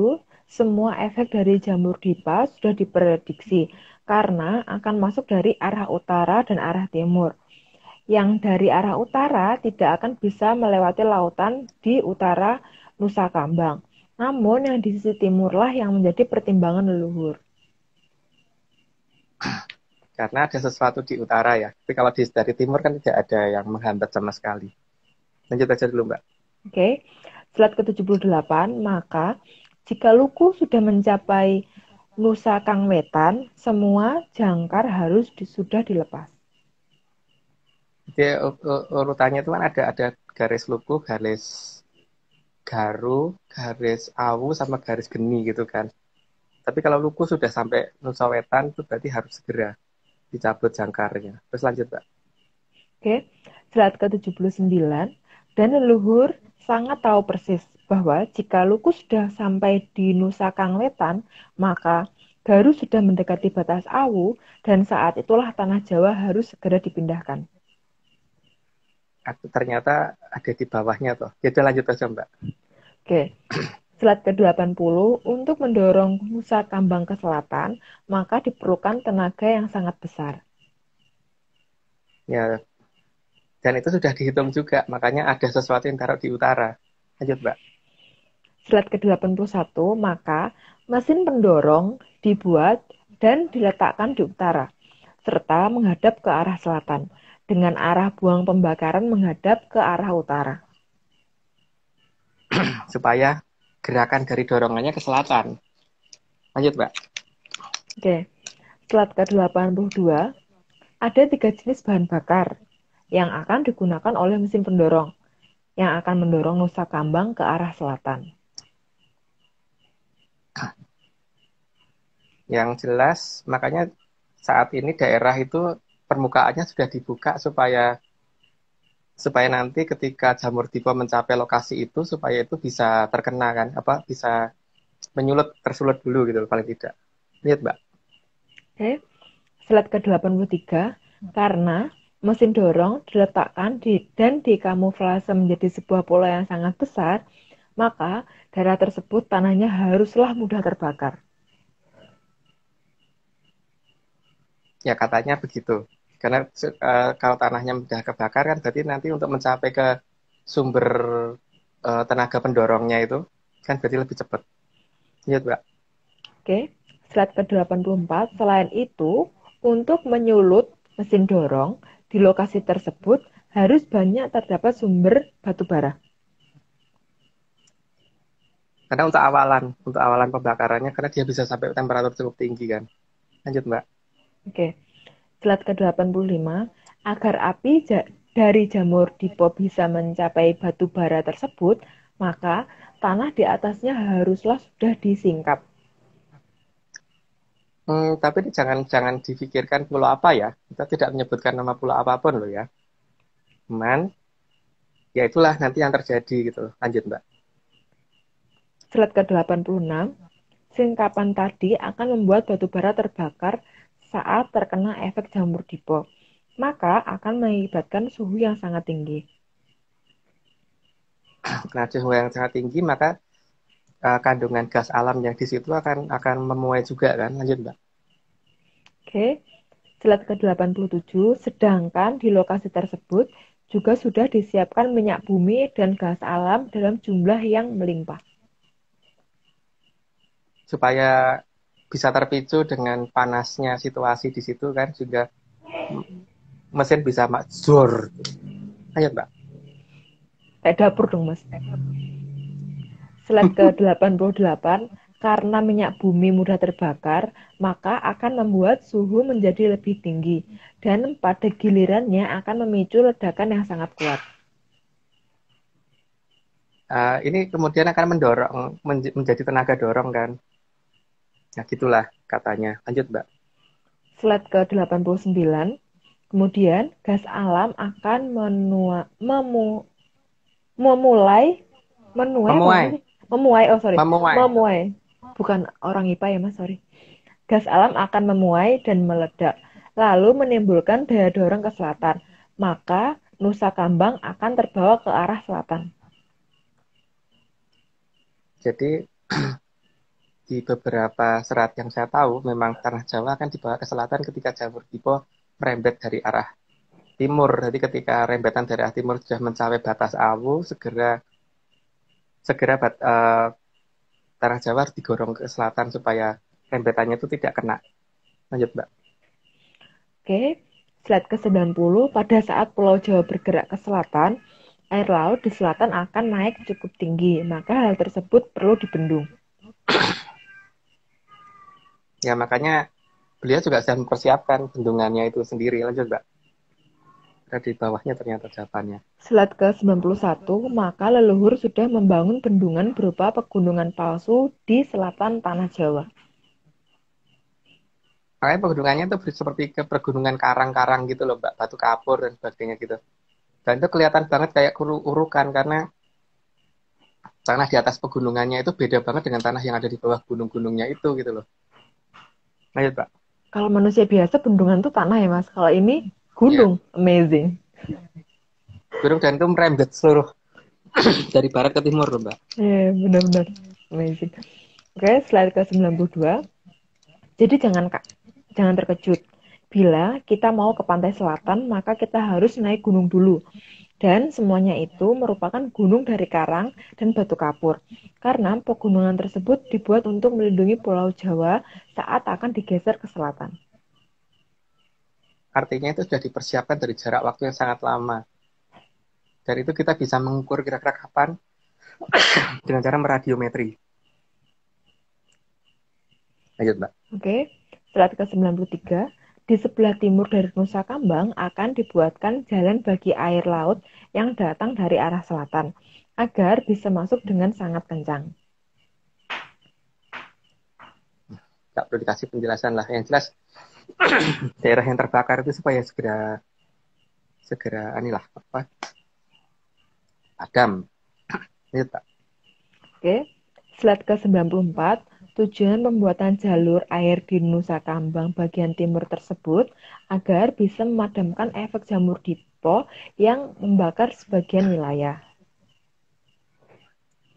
semua efek dari jamur dipa sudah diprediksi karena akan masuk dari arah utara dan arah timur. Yang dari arah utara tidak akan bisa melewati lautan di utara Nusa Kambang. Namun yang di sisi timurlah yang menjadi pertimbangan leluhur. Karena ada sesuatu di utara ya. Tapi kalau dari timur kan tidak ada yang menghambat sama sekali. Lanjut aja dulu, Mbak. Oke, slide ke-78, maka jika Luku sudah mencapai Nusa Kangwetan, semua jangkar harus sudah dilepas. Jadi urutannya itu kan ada garis luku, garis garu, garis awu, sama garis geni gitu kan. Tapi kalau luku sudah sampai Nusa Wetan itu berarti harus segera dicabut jangkarnya. Terus lanjut, Mbak. Oke, slide ke-79, dan leluhur sangat tahu persis bahwa jika Luku sudah sampai di Nusa Kangwetan, maka Garu sudah mendekati batas Awu, dan saat itulah tanah Jawa harus segera dipindahkan. Ternyata ada di bawahnya toh. Jadi lanjut aja, Mbak. Oke, slide ke-80, untuk mendorong Nusa Kambang ke selatan, maka diperlukan tenaga yang sangat besar. Ya, dan itu sudah dihitung juga. Makanya ada sesuatu yang taruh di utara. Lanjut, Mbak. Slide ke-81, maka mesin pendorong dibuat dan diletakkan di utara, serta menghadap ke arah selatan, dengan arah buang pembakaran menghadap ke arah utara. Supaya gerakan dari dorongannya ke selatan. Lanjut, Mbak. Oke, slide ke-82, ada 3 jenis bahan bakar yang akan digunakan oleh mesin pendorong, yang akan mendorong Nusa Kambang ke arah selatan. Yang jelas, makanya saat ini daerah itu permukaannya sudah dibuka supaya nanti ketika jamur tipe mencapai lokasi itu supaya itu bisa terkena kan, bisa tersulut dulu gitu paling tidak. Lihat, Mbak. Oke, slide ke-83, karena mesin dorong diletakkan dan dikamuflase menjadi sebuah pola yang sangat besar, maka daerah tersebut tanahnya haruslah mudah terbakar. Ya katanya begitu. Karena kalau tanahnya mudah kebakar kan berarti nanti untuk mencapai ke sumber tenaga pendorongnya itu kan berarti lebih cepat. Lihat, Mbak. Oke, slide ke-84, selain itu, untuk menyulut mesin dorong di lokasi tersebut harus banyak terdapat sumber batu bara. Karena untuk awalan pembakarannya karena dia bisa sampai temperatur cukup tinggi kan. Lanjut, Mbak. Oke, slide ke-85, agar api dari jamur dipo bisa mencapai batu bara tersebut, maka tanah di atasnya haruslah sudah disingkap. Tapi jangan difikirkan pulau apa ya. Kita tidak menyebutkan nama pulau apapun loh ya. Cuman ya itulah nanti yang terjadi gitu. Lanjut, Mbak. Slide ke-86, singkapan tadi akan membuat batu bara terbakar saat terkena efek jamur dipo, maka akan mengakibatkan suhu yang sangat tinggi. Karena suhu yang sangat tinggi maka kandungan gas alam yang di situ akan memuai juga kan. Lanjut, Mbak. Oke, slide ke-87, sedangkan di lokasi tersebut juga sudah disiapkan minyak bumi dan gas alam dalam jumlah yang melimpah. Supaya bisa terpicu dengan panasnya situasi di situ kan juga mesin bisa major. Lanjut, Mbak. Kayak dapur dong, Mas. Slide ke-88, karena minyak bumi mudah terbakar, maka akan membuat suhu menjadi lebih tinggi, dan pada gilirannya akan memicu ledakan yang sangat kuat. Ini kemudian akan mendorong menjadi tenaga dorong kan. Nah, gitulah katanya. Lanjut, Mbak. Slide ke-89, kemudian gas alam akan memuai. Bukan orang IPA ya, Mas, sorry. Gas alam akan memuai dan meledak, lalu menimbulkan daya dorong ke selatan. Maka Nusa Kambang akan terbawa ke arah selatan. Jadi di beberapa serat yang saya tahu memang tanah Jawa akan dibawa ke selatan ketika jamur tipe merembet dari arah timur. Jadi ketika rembetan dari arah timur sudah mencapai batas awu, segera tanah Jawa harus digorong ke selatan supaya rembetannya itu tidak kena. Lanjut, Mbak. Oke, slide ke-90, pada saat Pulau Jawa bergerak ke selatan, air laut di selatan akan naik cukup tinggi, maka hal tersebut perlu dibendung. Ya, makanya beliau juga sedang mempersiapkan bendungannya itu sendiri. Lanjut, Mbak. Di bawahnya ternyata jawabannya. Slide ke-91, maka leluhur sudah membangun bendungan berupa pegunungan palsu di selatan tanah Jawa. Makanya pegunungannya itu seperti ke pegunungan karang-karang gitu loh, Mbak. Batu kapur dan sebagainya gitu. Dan itu kelihatan banget kayak urukan karena tanah di atas pegunungannya itu beda banget dengan tanah yang ada di bawah gunung-gunungnya itu gitu loh. Lanjut, Pak. Kalau manusia biasa bendungan itu tanah ya, Mas. Kalau ini gunung, amazing. Gunung dan itu merembet seluruh dari barat ke timur loh, Mbak. Iya, benar-benar amazing. Oke, slide ke-92. Jadi jangan terkejut. Bila kita mau ke pantai selatan, maka kita harus naik gunung dulu. Dan semuanya itu merupakan gunung dari karang dan batu kapur. Karena pegunungan tersebut dibuat untuk melindungi Pulau Jawa saat akan digeser ke selatan. Artinya itu sudah dipersiapkan dari jarak waktu yang sangat lama. Dan itu kita bisa mengukur kira-kira kapan dengan cara meradiometri. Lanjut, Mbak. Oke, slide ke-93. Di sebelah timur dari Nusa Kambang akan dibuatkan jalan bagi air laut yang datang dari arah selatan, agar bisa masuk dengan sangat kencang. Nggak perlu dikasih penjelasan lah. Yang jelas, daerah yang terbakar itu supaya segera inilah apa padam. Lanjut, Pak. Oke, slide ke-94. Tujuan pembuatan jalur air di Nusa Kambang bagian timur tersebut agar bisa memadamkan efek jamur dipo yang membakar sebagian wilayah.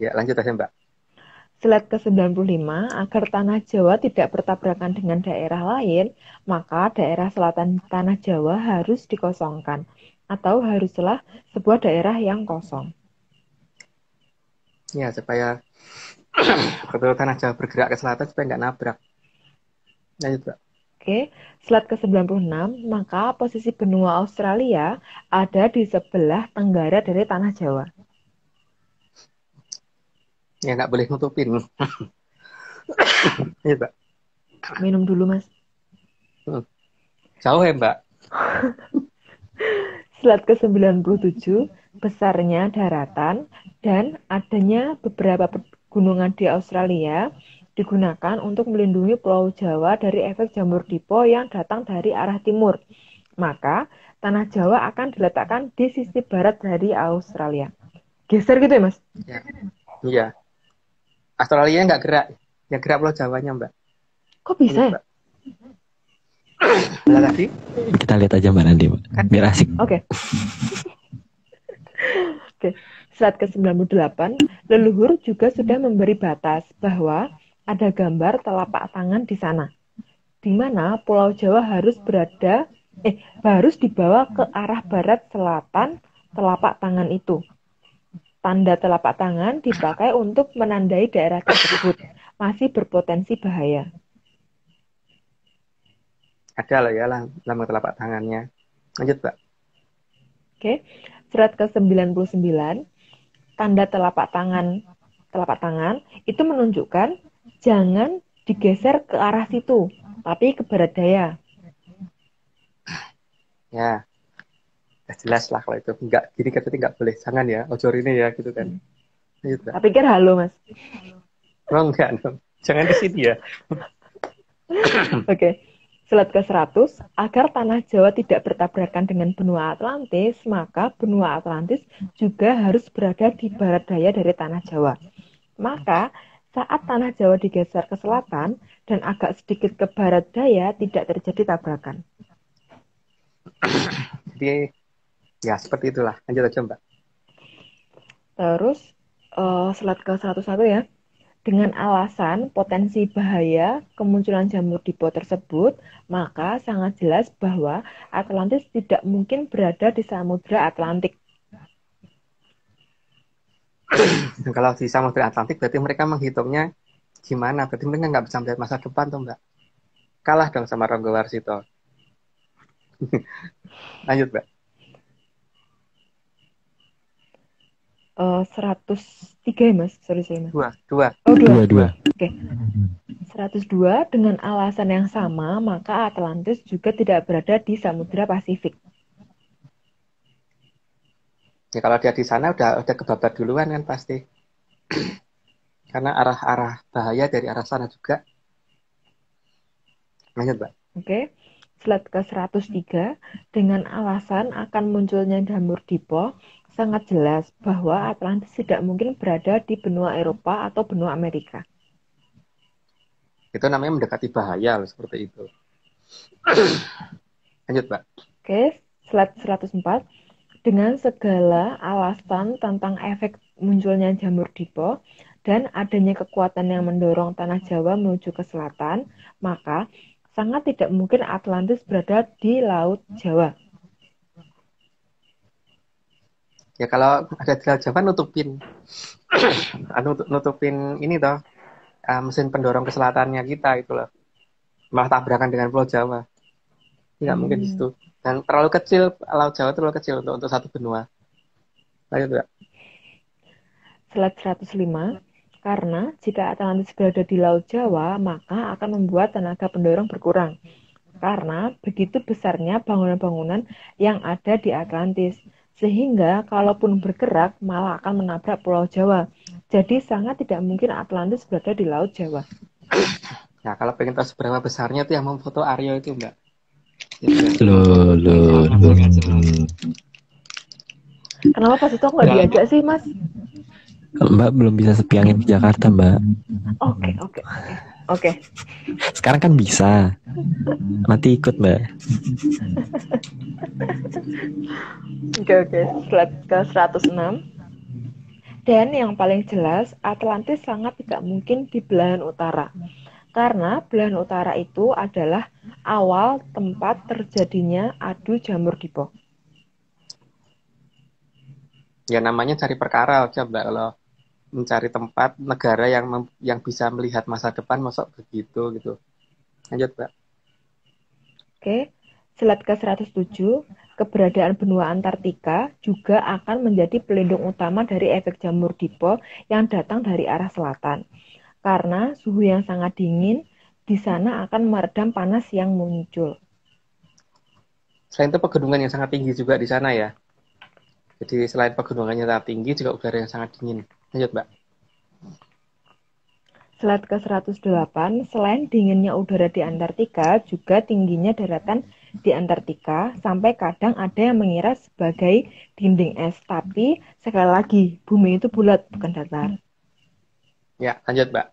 Ya, lanjut aja, Mbak. Slide ke-95, agar tanah Jawa tidak bertabrakan dengan daerah lain, maka daerah selatan tanah Jawa harus dikosongkan, atau haruslah sebuah daerah yang kosong. Ya, supaya waktu tanah Jawa bergerak ke selatan supaya nggak nabrak. Lanjut, Mbak. Oke, slide ke-96, maka posisi benua Australia ada di sebelah tenggara dari tanah Jawa. Ya, nggak boleh nutupin. Lanjut, Mbak. Minum dulu, Mas. Jauh ya, Mbak. Slide ke-97, besarnya daratan dan adanya beberapa pegunungan di Australia digunakan untuk melindungi Pulau Jawa dari efek jamur dipo yang datang dari arah timur. Maka, tanah Jawa akan diletakkan di sisi barat dari Australia. Geser gitu ya, Mas? Ya. Iya. Australia nggak gerak. Yang gerak Pulau Jawanya, Mbak. Kok bisa ya? Lah tadi? Kita lihat aja Mbak nanti, Mbak. Biar asik. Oke. Oke. Slide ke-98, leluhur juga sudah memberi batas bahwa ada gambar telapak tangan di sana, di mana Pulau Jawa harus dibawa ke arah barat selatan telapak tangan itu. Tanda telapak tangan dipakai untuk menandai daerah tersebut masih berpotensi bahaya. Ada lah ya lambang telapak tangannya. Lanjut, Mbak. Oke, slide ke-99, tanda telapak tangan itu menunjukkan jangan digeser ke arah situ, tapi ke barat daya. Ya, udah jelas lah kalau itu. Enggak, jadi katanya nggak boleh. Jangan ya, ojor ini ya, gitu kan. Lanjut, Mbak. Tapi pikir halo, Mas. Oh, enggak dong. Jangan di sini ya. Oke. Slide ke-100, agar tanah Jawa tidak bertabrakan dengan benua Atlantis, maka benua Atlantis juga harus berada di barat daya dari tanah Jawa. Maka, saat tanah Jawa digeser ke selatan dan agak sedikit ke barat daya, tidak terjadi tabrakan. Jadi, ya seperti itulah. Lanjut aja, Mbak. Terus, slide ke-101 ya. Dengan alasan potensi bahaya kemunculan jamur dipo tersebut, maka sangat jelas bahwa Atlantis tidak mungkin berada di Samudra Atlantik. Kalau di Samudra Atlantik berarti mereka menghitungnya gimana? Berarti mereka nggak bisa melihat masa depan tuh, Mbak. Kalah dong sama Ronggo Warsito. Lanjut, Mbak. 103 ya, Mas? Sorry, Mas. Dua. Oh, dua. Dua. Oke. 102, dengan alasan yang sama, maka Atlantis juga tidak berada di Samudra Pasifik. Ya kalau dia di sana udah kebabat duluan kan pasti. Karena arah-arah bahaya dari arah sana juga. Lanjut, Mbak. Oke. Slide ke-103, dengan alasan akan munculnya jamur dipo, sangat jelas bahwa Atlantis tidak mungkin berada di benua Eropa atau benua Amerika. Itu namanya mendekati bahaya loh, seperti itu. Lanjut, Mbak. Oke, slide 104. Dengan segala alasan tentang efek munculnya jamur dipo dan adanya kekuatan yang mendorong tanah Jawa menuju ke selatan, maka sangat tidak mungkin Atlantis berada di Laut Jawa. Ya kalau ada di Laut Jawa nutupin, nutupin ini toh, mesin pendorong ke selatannya kita itu loh. Malah tabrakan dengan Pulau Jawa. Nggak mungkin di situ. Dan terlalu kecil, Laut Jawa terlalu kecil untuk satu benua. Lanjut, Mbak. Slide 105. Karena jika Atlantis berada di Laut Jawa, maka akan membuat tenaga pendorong berkurang. Karena begitu besarnya bangunan-bangunan yang ada di Atlantis. Sehingga kalaupun bergerak malah akan menabrak Pulau Jawa. Jadi sangat tidak mungkin Atlantis berada di Laut Jawa. Nah, kalau pengen tahu seberapa besarnya tuh yang memfoto Aryo itu, Mbak. Loh. Kenapa pas itu nggak diajak sih, Mas? Mbak belum bisa sepiangin ke Jakarta, Mbak. Oke. Sekarang kan bisa. Nanti ikut, Mbak. Oke. Slide ke 106. Dan yang paling jelas, Atlantis sangat tidak mungkin di belahan utara. Karena belahan utara itu adalah awal tempat terjadinya adu jamur dipo. Ya namanya cari perkara aja, Mbak. Kalau mencari tempat negara yang bisa melihat masa depan, masuk begitu gitu. Lanjut, Mbak. Oke, slide ke 107. Keberadaan benua Antartika juga akan menjadi pelindung utama dari efek jamur dipo yang datang dari arah selatan. Karena suhu yang sangat dingin di sana akan meredam panas yang muncul. Selain itu pegunungan yang sangat tinggi juga di sana ya. Jadi selain pegunungannya sangat tinggi, juga udara yang sangat dingin. Lanjut, Mbak. Slide ke 108, selain dinginnya udara di Antartika, juga tingginya daratan di Antartika, sampai kadang ada yang mengira sebagai dinding es. Tapi, sekali lagi, bumi itu bulat, bukan datar. Ya, lanjut, Mbak.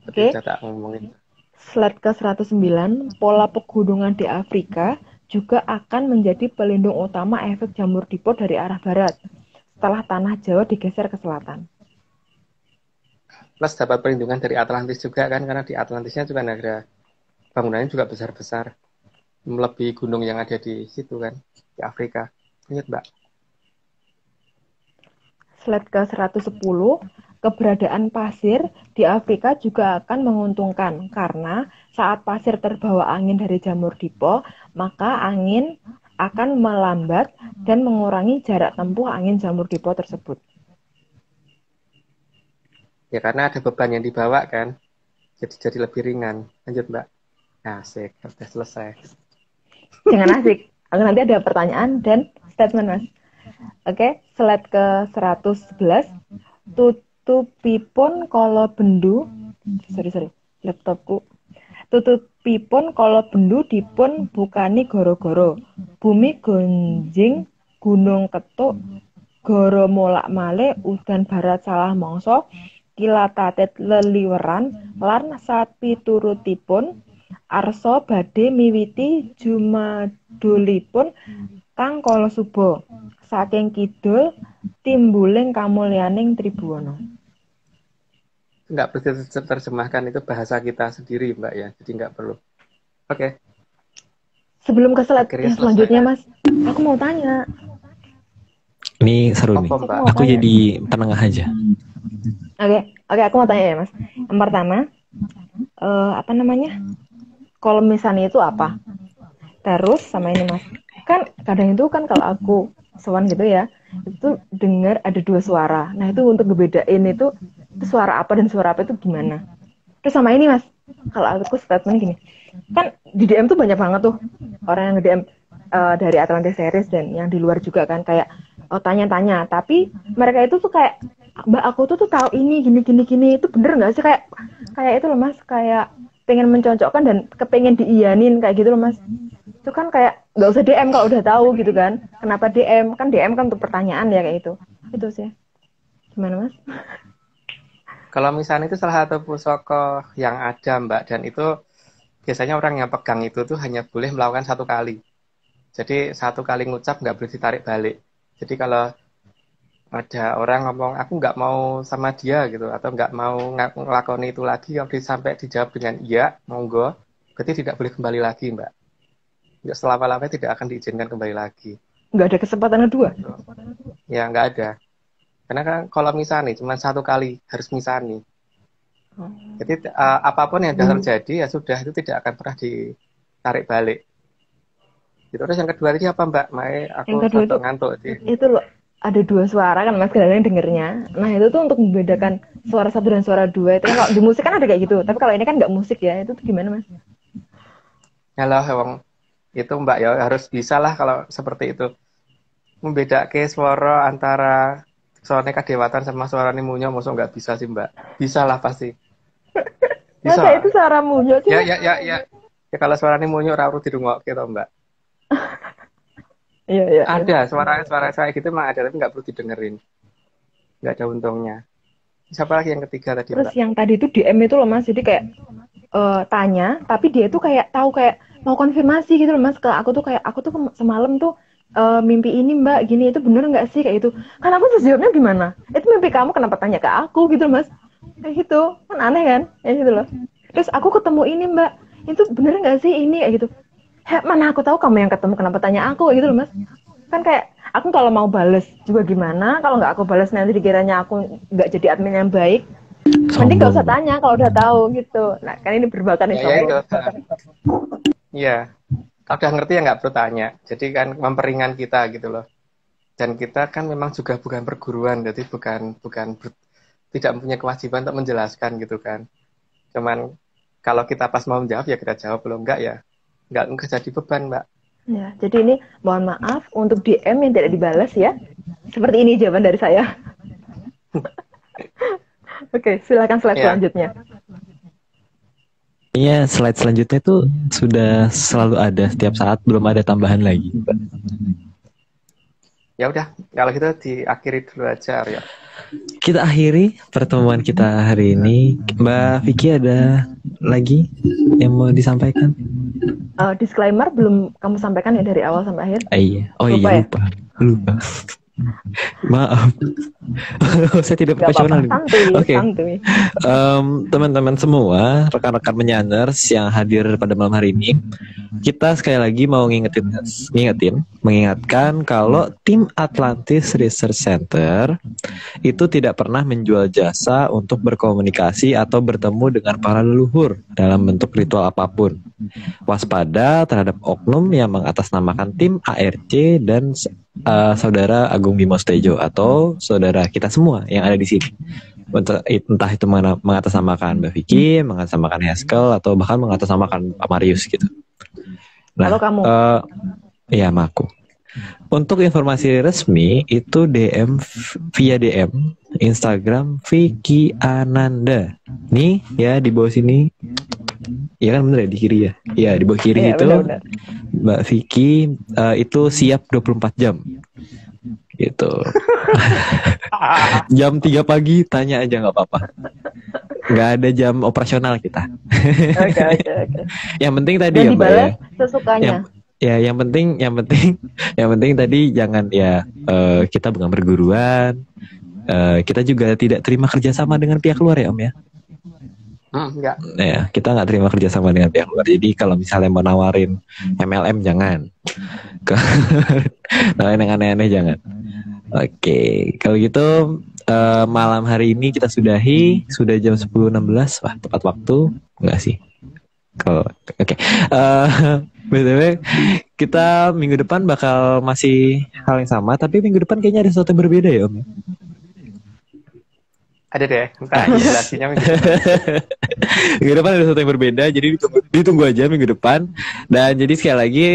Oke. Tak ngomongin. Slide ke 109, pola pegunungan di Afrika juga akan menjadi pelindung utama efek jamur dipo dari arah barat, setelah tanah Jawa digeser ke selatan. Plus dapat perlindungan dari Atlantis juga kan, karena di Atlantisnya juga ada bangunannya juga besar-besar, melebihi gunung yang ada di situ kan, di Afrika. Ingat, Mbak. Slide ke 110, keberadaan pasir di Afrika juga akan menguntungkan karena saat pasir terbawa angin dari jamur dipo, maka angin akan melambat dan mengurangi jarak tempuh angin jamur dipo tersebut. Ya karena ada beban yang dibawa kan, jadi lebih ringan. Lanjut, Mbak. Asik, udah selesai. Jangan asik, nanti ada pertanyaan dan statement, Mas. Oke, slide ke 111. Tutupipun kala bendu, laptopku. Tutupipun kala bendu dipun bukani goro-goro. Bumi gonjing, gunung ketuk, goro molak-malik, udan barat salah mangsa, kilatatit leliweran, lan sapiturutipun arsa badhe miwiti jumadulipun kang kala suba. Saking kidul timbuling kamulyaning Tribhuwana. Nggak perlu terjemahkan, itu bahasa kita sendiri, Mbak ya. Jadi nggak perlu. Oke. Sebelum ke slide yang selanjutnya, Mas, aku mau tanya. Ini seru nih. Aku jadi penengah aja. Oke, aku mau tanya ya, Mas. Yang pertama, apa namanya? Kalau misalnya itu apa? Terus sama ini, Mas. Kan kadang itu kan kalau aku sowan gitu ya, itu dengar ada dua suara. Nah, itu untuk ngebedain itu suara apa dan suara apa itu gimana. Terus sama ini, Mas. Kalau aku statement gini. Kan di DM tuh banyak banget tuh orang yang nge-DM dari Atlantis Series dan yang di luar juga kan kayak tanya-tanya, tapi mereka itu tuh kayak, Mbak, aku tuh tahu ini gini itu bener nggak sih, kayak itu loh, Mas, kayak pengen mencocokkan dan kepengen diiyanin kayak gitu loh, Mas. Itu kan kayak nggak usah DM kalau udah tahu gitu kan. Kenapa DM? Kan DM kan untuk pertanyaan ya kayak itu. Itu sih. Gimana, Mas? Kalau misalnya itu salah satu pusaka yang ada, Mbak, dan itu biasanya orang yang pegang itu tuh hanya boleh melakukan satu kali. Jadi satu kali ngucap nggak boleh ditarik balik. Jadi kalau ada orang ngomong aku nggak mau sama dia gitu, atau nggak mau ngelakoni itu lagi, yang sampai dijawab dengan iya, monggo, berarti tidak boleh kembali lagi, Mbak. Selama-lamanya tidak akan diizinkan kembali lagi. Nggak ada kesempatan kedua. Ya nggak ada. Karena kan kalau misah nih cuma satu kali harus misah nih. Jadi apapun yang sudah terjadi ya sudah, itu tidak akan pernah ditarik balik. Terus yang kedua tadi apa Mbak? Aku Yang kedua itu ngantuk. Itu loh, ada dua suara kan Mas, kadang-kadang dengernya. Nah itu tuh untuk membedakan suara satu dan suara dua. Itu kan kalau di musik kan ada kayak gitu. Tapi kalau ini kan nggak musik ya. Itu tuh gimana Mas? Halo, Hewang. Itu Mbak ya harus bisa lah kalau seperti itu. Membedakan suara antara suaranya Kadewatan sama suaranya Munyo, maksudnya nggak bisa sih Mbak. Bisa lah pasti. Bisa. Masa itu suara Munyo sih? Ya. Ya kalau suaranya Munyo ora perlu dirungok gitu Mbak. Iya. Ada suara kayak gitu mah ada, tapi nggak perlu didengerin. Nggak ada untungnya. Siapa lagi yang ketiga tadi Terus Mbak? yang tadi itu DM itu loh Mas, jadi kayak tanya, tapi dia tuh kayak tahu kayak mau konfirmasi gitu loh Mas ke aku tuh, kayak aku tuh semalam tuh mimpi ini Mbak, gini itu bener nggak sih kayak itu? Kan aku terus jawabnya gimana? Itu mimpi kamu, kenapa tanya ke aku gitu loh Mas? Kayak gitu, kan aneh kan? Kayak gitu loh. Terus aku ketemu ini Mbak, itu bener nggak sih ini kayak gitu? Mana aku tahu kamu yang ketemu, kenapa tanya aku gitu loh Mas? Kan kayak aku kalau mau bales juga gimana, kalau nggak aku bales nanti dikiranya aku nggak jadi admin yang baik. Mending gak usah tanya kalau udah tahu gitu. Nah kan ini berbakat nih sombong. Iya, kalau udah ngerti ya nggak perlu tanya. Jadi kan memperingan kita gitu loh. Dan kita kan memang juga bukan perguruan, jadi tidak mempunyai kewajiban untuk menjelaskan gitu kan. Cuman kalau kita pas mau menjawab ya kita jawab, belum enggak ya nggak jadi beban Mbak. Ya, jadi ini mohon maaf untuk DM yang tidak dibalas ya. Seperti ini jawaban dari saya. Oke, silakan slide selanjutnya. Iya, slide selanjutnya itu sudah selalu ada setiap saat, belum ada tambahan lagi. Ya udah, kalau gitu diakhiri dulu aja Aryo. Kita akhiri pertemuan kita hari ini. Mbak Vicky ada lagi yang mau disampaikan? Disclaimer belum kamu sampaikan ya dari awal sampai akhir? Iya. Oh lupa iya, ya? lupa. Maaf. Saya tidak profesional. Oke. Teman-teman semua, rekan-rekan menyanners yang hadir pada malam hari ini, kita sekali lagi mau mengingatkan kalau tim Atlantis Research Center itu tidak pernah menjual jasa untuk berkomunikasi atau bertemu dengan para leluhur dalam bentuk ritual apapun. Waspada terhadap oknum yang mengatasnamakan tim ARC dan saudara Agung Bimo Stejo atau saudara kita semua yang ada di sini. Entah itu mengatasnamakan Mbak Vicky, mengatasnamakan Haskell, atau bahkan mengatasnamakan Pak Marius gitu. Nah, kalau kamu? Ya, aku. Untuk informasi resmi itu via DM Instagram Vicky Ananda. Nih ya di bawah sini. Iya kan bener ya, di kiri ya? Iya di bawah kiri itu bener. Mbak Vicky itu siap 24 jam gitu. Jam 3 pagi tanya aja nggak apa-apa. Nggak ada jam operasional kita. Oke. Yang penting tadi dan ya Mbak ya. Sesukanya. Yang penting tadi jangan ya kita bukan perguruan. Kita juga tidak terima kerjasama dengan pihak luar ya Om ya. Enggak. Ya, kita nggak terima kerjasama dengan pihak luar. Jadi kalau misalnya mau nawarin MLM jangan. Nawarin yang aneh-aneh jangan. Oke, kalau gitu malam hari ini kita sudahi, sudah jam 10.16. Wah, tepat waktu. Enggak sih. Oke. BTW, kita minggu depan bakal masih hal yang sama, tapi minggu depan kayaknya ada sesuatu yang berbeda ya Om. Ada deh, entah jelasinnya minggu depan ada sesuatu yang berbeda, jadi ditunggu aja minggu depan. Dan jadi sekali lagi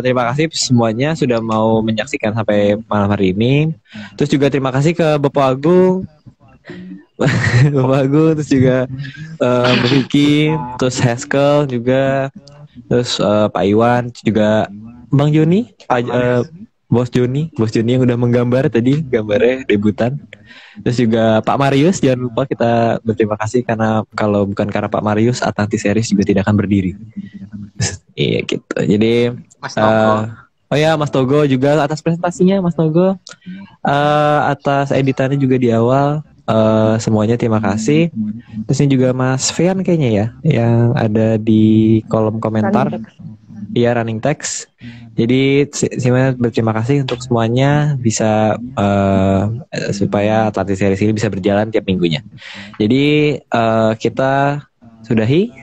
terima kasih semuanya sudah mau menyaksikan sampai malam hari ini. Terus juga terima kasih ke Bapak Agung, terus juga Mbak Vicky, terus Haskell juga, terus Pak Iwan, juga Bang Joni, Bos Joni yang udah menggambar tadi, gambarnya debutan. Terus juga Pak Marius, jangan lupa kita berterima kasih karena kalau bukan karena Pak Marius, Atlantis Series juga tidak akan berdiri. Iya gitu. Jadi Mas Togo. Mas Togo juga atas presentasinya, Mas Togo, atas editannya juga di awal. Semuanya terima kasih. Terus ini juga Mas Fian kayaknya ya, yang ada di kolom komentar. Iya, running text. Jadi Sima berterima kasih untuk semuanya bisa supaya Atlantis Series ini bisa berjalan tiap minggunya. Jadi kita sudahi,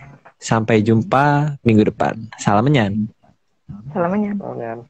sampai jumpa minggu depan. Salam menyan. Salamnya. Oh, kan.